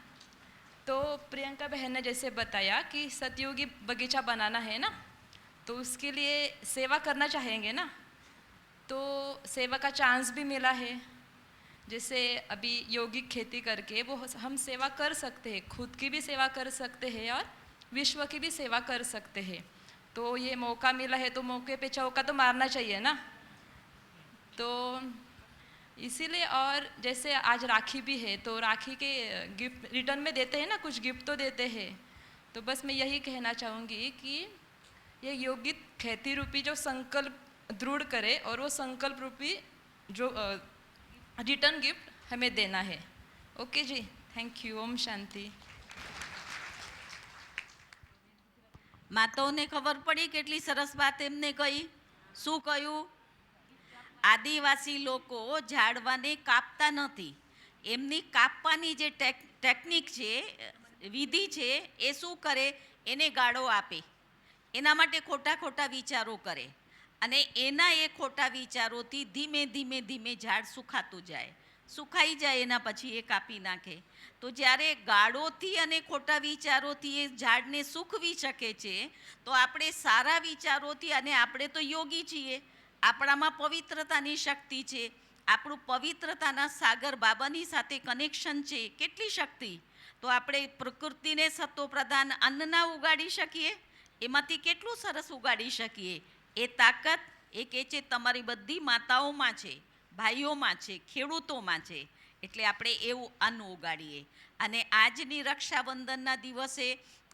तो प्रियंका बहन ने जैसे बताया कि सतयुगी बगीचा बनाना है ना, तो उसके लिए सेवा करना चाहेंगे ना, तो सेवा का चांस भी मिला है। जैसे अभी यौगिक खेती करके वो हम सेवा कर सकते हैं, खुद की भी सेवा कर सकते हैं और विश्व की भी सेवा कर सकते हैं। तो ये मौका मिला है तो मौके पे चौका तो मारना चाहिए ना। तो इसीलिए, और जैसे आज राखी भी है तो राखी के गिफ्ट रिटर्न में देते हैं ना, कुछ गिफ्ट तो देते हैं। तो बस मैं यही कहना चाहूँगी कि ये यौगिक खेती रूपी जो संकल्प दृढ़ करे और वो संकल्प रूपी जो रिटर्न गिफ्ट हमें देना है। Okay ji, thank you. ओम शांति। માતાઓને ખબર પડી કેટલી સરસ વાત એમને કહી. શું કહ્યું? આદિવાસી લોકો ઝાડવાને કાપતા નથી. એમની કાપવાની જે ટેકનિક છે, વિધિ છે, એ શું કરે, એને ગાળો આપે. એના માટે ખોટા ખોટા વિચારો કરે અને એના એ ખોટા વિચારોથી ધીમે ધીમે ધીમે ઝાડ સુખાતું જાય. સુખાઈ જાય એના પછી એ કાપી નાખે. તો જ્યારે ગાળોથી અને ખોટા વિચારોથી એ ઝાડને સૂકવી શકે છે, તો આપણે સારા વિચારોથી, અને આપણે તો યોગી છીએ, આપણામાં પવિત્રતાની શક્તિ છે, આપણું પવિત્રતાના સાગર બાબાની સાથે કનેક્શન છે, કેટલી શક્તિ. તો આપણે પ્રકૃતિને સત્વપ્રધાન અન્ન ના ઉગાડી શકીએ, એમાંથી કેટલું સરસ ઉગાડી શકીએ. એ તાકાત એ કહે છે તમારી બધી માતાઓમાં છે, ભાઈઓમાં છે, ખેડૂતોમાં છે. એટલે આપણે એવું અન્ન ઉગાડીએ. અને આજની રક્ષાબંધનના દિવસે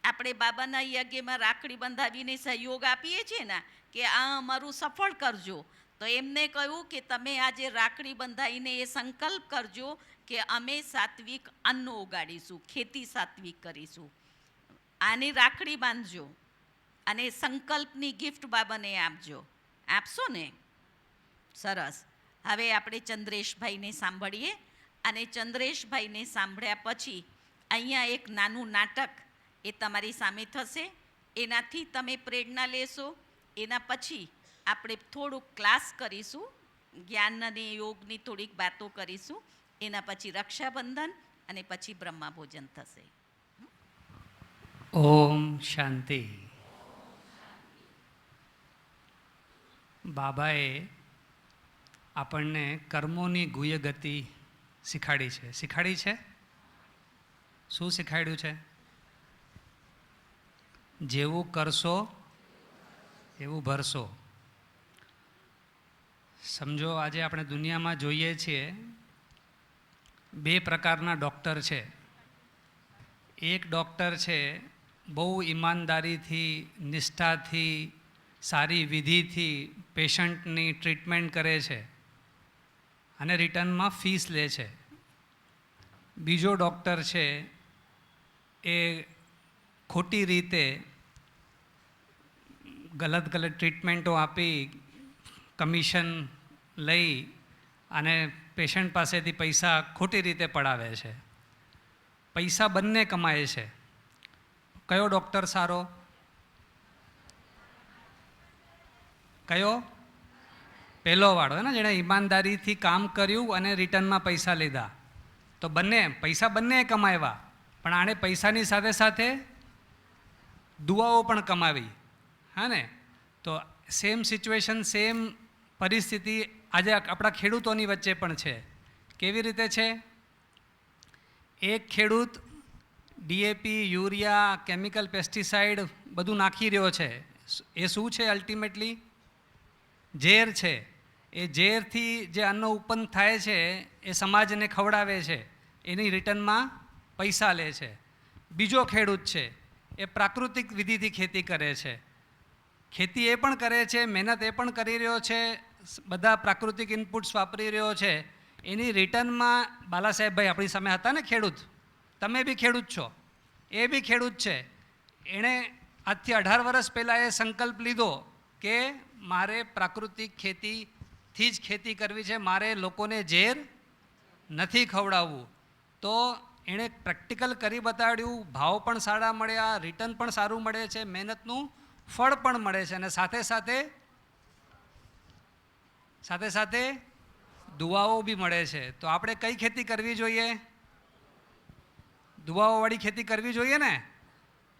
આપણે બાબાના યજ્ઞમાં રાખડી બંધાવીને સહયોગ આપીએ છીએ ને કે આ અમારું સફળ કરજો. તો એમને કહ્યું કે તમે આજે રાખડી બંધાઈને એ સંકલ્પ કરજો કે અમે સાત્વિક અન્ન ઉગાડીશું, ખેતી સાત્વિક કરીશું. આની રાખડી બાંધજો અને સંકલ્પની ગિફ્ટ બાબાને આપજો. આપશો ને? સરસ. હવે આપણે ચંદ્રેશભાઈને સાંભળીએ અને ચંદ્રેશભાઈને સાંભળ્યા પછી અહીંયા એક નાનું નાટક એ તમારી સામે થશે. એનાથી તમે પ્રેરણા લેશો. એના પછી આપણે થોડુંક ક્લાસ કરીશું, જ્ઞાન અને યોગની થોડીક વાતો કરીશું. એના પછી રક્ષાબંધન અને પછી બ્રહ્માભોજન થશે. ઓમ શાંતિ. બાબાએ આપણને કર્મોની ગુહ્ય ગતિ શીખાડી છે. શીખાડી છે. શું શીખાડ્યું છે? જેવું કરશો એવું ભરશો. સમજો, આજે આપણે દુનિયામાં જોઈએ છીએ બે પ્રકારના ડૉક્ટર છે. એક ડૉક્ટર છે બહુ ઈમાનદારીથી, નિષ્ઠાથી, સારી વિધિથી પેશન્ટની ટ્રીટમેન્ટ કરે છે અને રિટર્નમાં ફીસ લે છે. બીજો ડૉક્ટર છે એ ખોટી રીતે ગલત ટ્રીટમેન્ટો આપી, કમિશન લઈ અને પેશન્ટ પાસેથી પૈસા ખોટી રીતે પડાવે છે. પૈસા બંને કમાય છે. કયો ડૉક્ટર સારો? કયો? પહેલો વાળો, ને જેણે ઈમાનદારીથી કામ કર્યું અને રિટર્નમાં પૈસા લીધા. તો પૈસા બંને કમાવ્યા, પણ આણે પૈસાની સાથે સાથે દુઆઓ પણ કમાવી. હા ને? તો સેમ સિચ્યુએશન, સેમ પરિસ્થિતિ આજે આપણા ખેડૂતોની વચ્ચે પણ છે. કેવી રીતે છે? એક ખેડૂત ડીએપી, યુરિયા, કેમિકલ પેસ્ટિસાઇડ બધું નાખી રહ્યો છે. એ શું છે? અલ્ટિમેટલી ઝેર છે. એ ઝેરથી જે અન્ન ઉત્પન્ન થાય છે એ સમાજને ખવડાવે છે, એની રિટર્નમાં પૈસા લે છે. બીજો ખેડૂત છે એ પ્રાકૃતિક વિધિથી ખેતી કરે છે. ખેતી એ પણ કરે છે, મહેનત એ પણ કરી રહ્યો છે, બધા પ્રાકૃતિક ઇનપુટ્સ વાપરી રહ્યો છે. એની રિટર્નમાં બાલાસાહેબભાઈ આપણી સામે હતા ને ખેડૂત, તમે બી ખેડૂત છો, એ બી ખેડૂત છે. એણે આજથી 18 વર્ષ પહેલાં એ સંકલ્પ લીધો કે મારે પ્રાકૃતિક ખેતીથી જ ખેતી કરવી છે, મારે લોકોને ઝેર નથી ખવડાવવું. તો એણે પ્રેક્ટિકલ કરી બતાડ્યું, ભાવ પણ સારા મળ્યા, રિટર્ન પણ સારું મળે છે, મહેનતનું ફળ પણ મળે છે, અને સાથે સાથે દુઆઓ બી મળે છે. તો આપણે કઈ ખેતી કરવી જોઈએ? દુઆઓવાળી ખેતી કરવી જોઈએ ને.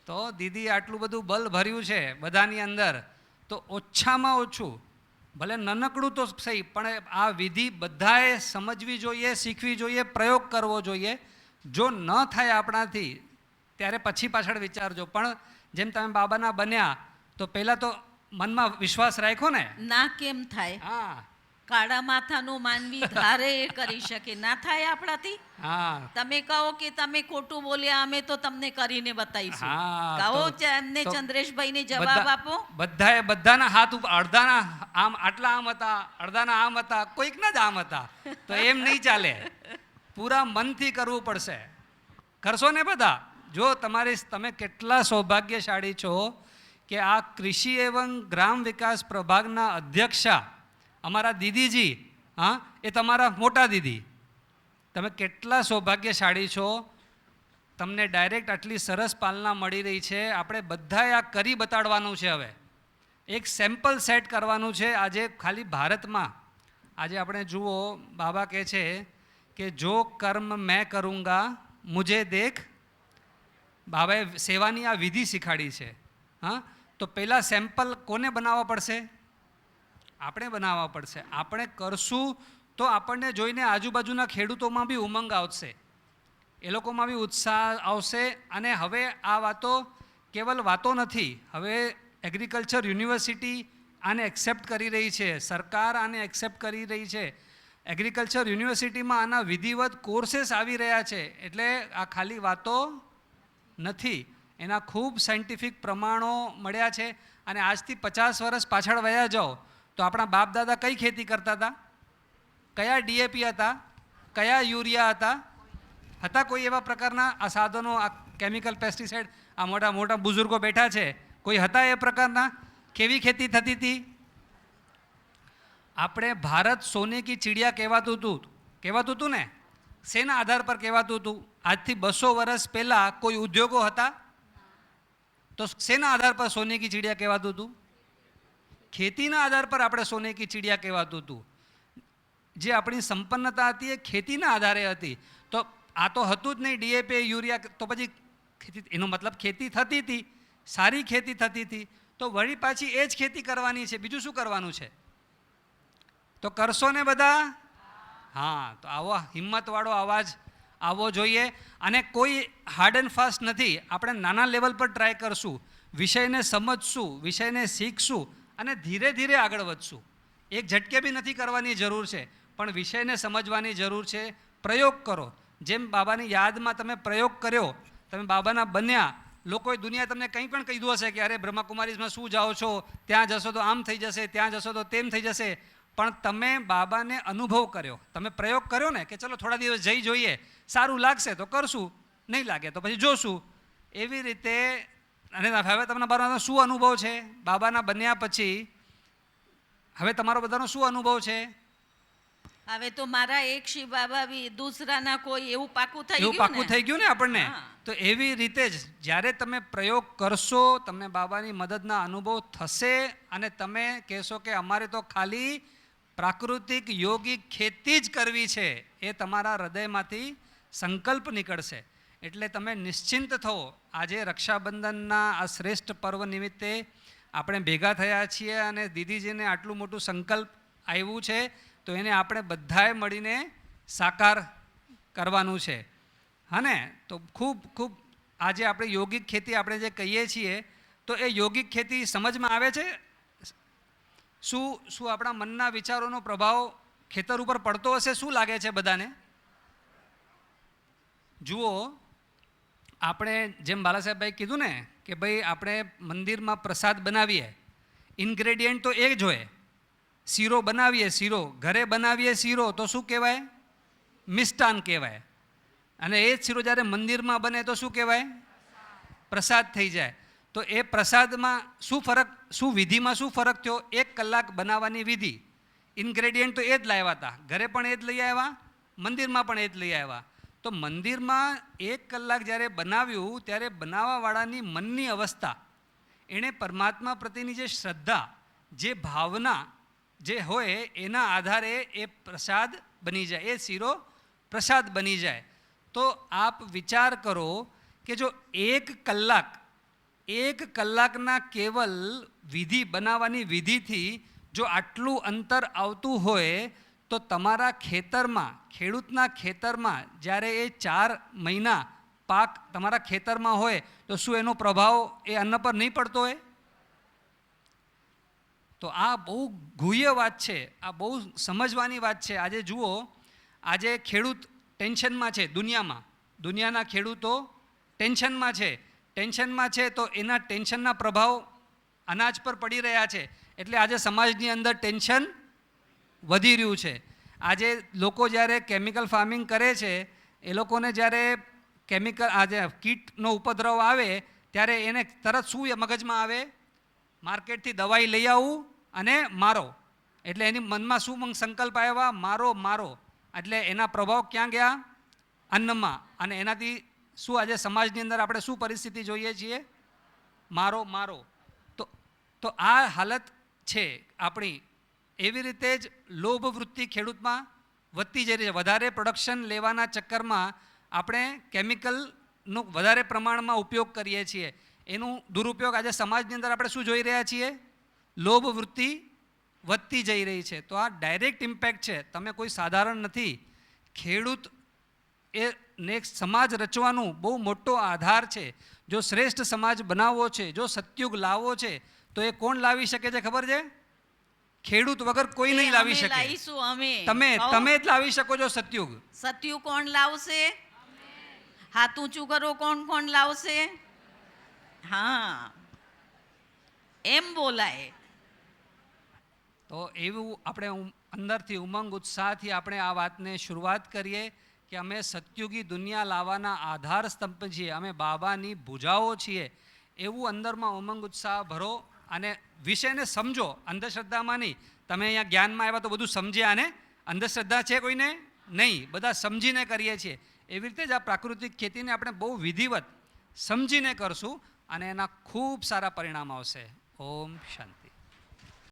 તો દીદી આટલું બધું બલ ભર્યું છે બધાની અંદર, તો ઓછામાં ઓછું ભલે નાનકડું તો સહી, પણ આ વિધિ બધાએ સમજવી જોઈએ, શીખવી જોઈએ, પ્રયોગ કરવો જોઈએ. જો ન થાય આપણાથી ત્યારે પછી પાછળ વિચારજો. પણ જેમ તમે બાબાના બન્યા તો પહેલાં તો મનમાં વિશ્વાસ રાખ્યો ને. ના કેમ થાય? હા કાળા માથાનો માનવી ધારે એ કરી શકે, ના થાય આપણાથી? હા તમે કહો કે તમે ખોટું બોલ્યા, અમે તો તમને કરીને બતાવીશું. હા, કહો તો- એમને તો ચંદ્રેશભાઈને જવાબ આપો. બધાના હાથ ઉપર, અડધાના આમ આટલા આમ હતા, અડધાના આમ હતા, કોઈકના જ આમ હતા. તો એમ નહીં ચાલે, પૂરા મનથી કરવું પડશે. કરશો ને બધા? જો તમે કેટલા સૌભાગ્યશાળી છો કે આ કૃષિ એવં ગ્રામ વિકાસ પ્રભાગના અધ્યક્ષા અમારા દીદીજી, હા, એ તમારા મોટા દીદી. તમે કેટલા સૌભાગ્યશાળી છો, તમને ડાયરેક્ટ આટલી સરસ પાલના મળી રહી છે. આપણે બધાએ આ કરી બતાડવાનું છે. હવે એક સેમ્પલ સેટ કરવાનું છે. આજે ખાલી ભારતમાં આજે આપણે જુઓ, બાબા કહે છે કે જો કર્મ મેં કरूँगा મુझे દેખ. બાબાએ સેવાની આ વિધિ શીખાડી છે. હા, તો પહેલાં સેમ્પલ કોને બનાવવા પડશે? આપણે બનાવવા પડશે. આપણે કરશું તો આપણને જોઈને આજુબાજુના ખેડૂતોમાં બી ઉમંગ આવશે, એ લોકોમાં બી ઉત્સાહ આવશે. અને હવે આ વાતો કેવલ વાતો નથી, હવે એગ્રીકલ્ચર યુનિવર્સિટી આને એક્સેપ્ટ કરી રહી છે, સરકાર આને એક્સેપ્ટ કરી રહી છે. એગ્રીકલ્ચર યુનિવર્સિટીમાં આના વિધિવત કોર્सेस આવી રહ્યા છે. એટલે આ ખાલી વાતો નથી, એના ખૂબ સાયન્ટિફિક પ્રમાણો મળ્યા છે. અને આજથી 50 વર્ષ પાછળ વયા જાઓ તો આપણા બાપ દાદા કઈ ખેતી કરતા હતા? કયા ડીએપી હતા? કયા યુરિયા હતા કોઈ એવા પ્રકારના આ સાધનો, આ કેમિકલ પેસ્ટિસાઇડ, આ મોટા મોટા બુઝુર્ગો બેઠા છે, કોઈ હતા એ પ્રકારના? કેવી ખેતી થતી હતી? આપણે ભારત સોને કી ચિડિયા કહેવાતું હતું ને. શેના આધાર પર કહેવાતું હતું? આજથી 200 વર્ષ પહેલાં કોઈ ઉદ્યોગો હતા? તો શેના આધાર પર સોને કી ચિડિયા કહેવાતું હતું? ખેતીના આધાર પર આપણે સોને કી ચિડિયા કહેવાતું હતું. જે આપણી સંપન્નતા હતી એ ખેતીના આધારે હતી. તો આ તો હતું જ નહીં ડીએપી યુરિયા, તો પછી ખેતી, એનો મતલબ ખેતી થતી હતી, સારી ખેતી થતી હતી. તો વળી પાછી એ જ ખેતી કરવાની છે, બીજું શું કરવાનું છે? તો કરશો ને બધા? હા, તો આવો હિંમતવાળો અવાજ આવવો જોઈએ. અને કોઈ હાર્ડ એન્ડ ફાસ્ટ નથી, આપણે નાના લેવલ પર ટ્રાય કરશું, વિષયને સમજશું, વિષયને શીખશું અને ધીરે ધીરે આગળ વધશું. એક ઝટકે બી નથી કરવાની જરૂર છે, પણ વિષયને સમજવાની જરૂર છે. પ્રયોગ કરો. જેમ બાબાની યાદમાં તમે પ્રયોગ કર્યો, તમે બાબાના બન્યા, લોકોએ દુનિયા તમને કંઈ પણ કીધું હશે કે અરે બ્રહ્માકુમારીઝમાં શું જાઓ છો, ત્યાં જશો તો આમ થઈ જશે, ત્યાં જશો તો તેમ થઈ જશે. પણ તમે બાબાને અનુભવ કર્યો, તમે પ્રયોગ કર્યો ને કે ચલો થોડા દિવસ જઈ જોઈએ, સારું લાગશે તો કરશું, નહીં લાગે તો પછી જોશું. એવી રીતે. અને હવે તમને બધાનો શું અનુભવ છે બાબાના બન્યા પછી? હવે તમારો બધાનો શું અનુભવ છે? હવે તો મારા એક શિવ બાબા બી દૂસરાના કોઈ, એવું પાકું થઈ એવું ગયું પાકું ને. થઈ ગયું ને આપણને. હા. તો એવી રીતે જ જ્યારે તમે પ્રયોગ કરશો, તમને બાબાની મદદના અનુભવ થશે અને તમે કહેશો કે અમારે તો ખાલી પ્રાકૃતિક યોગિક ખેતી જ કરવી છે, એ તમારા હૃદયમાંથી સંકલ્પ નીકળશે. એટલે તમે નિશ્ચિંત થો. આજે રક્ષાબંધનના આ શ્રેષ્ઠ પર્વ નિમિત્તે આપણે ભેગા થયા છીએ અને દીદીજીને આટલું મોટું સંકલ્પ આવ્યું છે, તો એને આપણે બધાએ મળીને સાકાર કરવાનું છે. હા ને? તો ખૂબ ખૂબ આજે આપણે યોગિક ખેતી આપણે જે કહીએ છીએ, તો એ યોગિક ખેતી સમજમાં આવે છે? શું આપણા મનના વિચારોનો પ્રભાવ ખેતર ઉપર પડતો હશે? શું લાગે છે બધાને? જુઓ, આપણે જેમ બાલાસાહેબભાઈ કીધું ને કે ભાઈ આપણે મંદિરમાં પ્રસાદ બનાવીએ, ઇન્ગ્રેડિયન્ટ તો એ જ હોય. શીરો બનાવીએ, શીરો ઘરે બનાવીએ, શીરો તો શું કહેવાય? મિષ્ટાન કહેવાય. અને એ જ શીરો જ્યારે મંદિરમાં બને તો શું કહેવાય? પ્રસાદ થઈ જાય. તો એ પ્રસાદમાં શું ફરક, શું વિધિમાં શું ફરક થયો? 1 કલાક બનાવવાની વિધિ. ઇન્ગ્રેડિયન્ટ તો એ જ લાવ્યા હતા, ઘરે પણ એ જ લઈ આવ્યા, મંદિરમાં પણ એ જ લઈ આવ્યા. તો મંદિરમાં 1 કલાક જ્યારે બનાવ્યું ત્યારે બનાવવાવાળાની મનની અવસ્થા, એણે પરમાત્મા પ્રત્યેની જે શ્રદ્ધા, જે ભાવના જે હોય એના આધારે એ પ્રસાદ બની જાય, એ શીરો પ્રસાદ બની જાય. તો આપ વિચાર કરો કે જો 1 કલાકના કેવલ વિધિ બનાવવાની વિધિથી જો આટલું અંતર આવતું હોય તો તમારા ખેતરમાં, ખેડૂતના ખેતરમાં જ્યારે એ 4 મહિના પાક તમારા ખેતરમાં હોય તો શું એનો પ્રભાવ એ અન્ન પર નહીં પડતો હોય? તો આ બહુ ગુહ્ય વાત છે, આ બહુ સમજવાની વાત છે. આજે જુઓ, આજે ખેડૂત ટેન્શનમાં છે, દુનિયાના ખેડૂતો ટેન્શનમાં છે તો એના ટેન્શનના પ્રભાવ અનાજ પર પડી રહ્યા છે. એટલે આજે સમાજની અંદર ટેન્શન વધી રહ્યું છે. આજે લોકો જ્યારે કેમિકલ ફાર્મિંગ કરે છે, એ લોકોને જ્યારે આજે કીટનો ઉપદ્રવ આવે ત્યારે એને તરત શું મગજમાં આવે? માર્કેટથી દવાઈ લઈ આવું અને મારો. એટલે એની મનમાં શું સંકલ્પ આવ્યા? મારો. એટલે એના પ્રભાવ ક્યાં ગયા? અન્નમાં. અને એનાથી શું આજે સમાજની અંદર આપણે શું પરિસ્થિતિ જોઈએ છીએ? મારો. તો આ હાલત છે આપણી. એવી રીતે જ લોભ વૃત્તિ ખેડૂતમાં વધતી જઈ રહી છે. વધારે પ્રોડક્શન લેવાના ચક્કરમાં આપણે કેમિકલનો વધારે પ્રમાણમાં ઉપયોગ કરીએ છીએ. એનું દુરુપયોગ આજે સમાજની અંદર આપણે શું જોઈ રહ્યા છીએ? લોભ વૃત્તિ વધતી જઈ રહી છે. તો આ ડાયરેક્ટ ઇમ્પેક્ટ છે. તમે કોઈ સાધારણ નથી. ખેડૂત એ નેક્સ્ટ સમાજ રચવાનું બહુ મોટો આધાર છે. જો શ્રેષ્ઠ સમાજ બનાવવો છે, જો સતયુગ લાવવો છે, તો એ કોણ લાવી શકે છે ખબર છે? ખેડૂત વગર કોઈ નહીં લાવી શકે. તમે જ લાવી શકો છો સતયુગ. સતયુગ કોણ લાવશે? હાથ ઊંચું કરો, કોણ લાવશે? હા, એમ બોલાય. તો એવું આપણે અંદરથી ઉમંગ ઉત્સાહથી આપણે આ વાતને શરૂઆત કરીએ કે અમે સતયુગી દુનિયા લાવવાના આધાર સ્તંભ છીએ, અમે બાબાની ભુજાઓ છીએ. એવું અંદરમાં ઉમંગ ઉત્સાહ ભરો અને વિષયને સમજો, અંધશ્રદ્ધામાં નહીં. તમે અહીંયા જ્ઞાનમાં આવ્યા તો બધું સમજ્યા, અને અંધશ્રદ્ધા છે કોઈને નહીં, બધા સમજીને કરીએ છીએ. એવી રીતે જ આ પ્રાકૃતિક ખેતીને આપણે બહુ વિધિવત સમજીને કરશું અને એના ખૂબ સારા પરિણામ આવશે. ઓમ શાંતિ.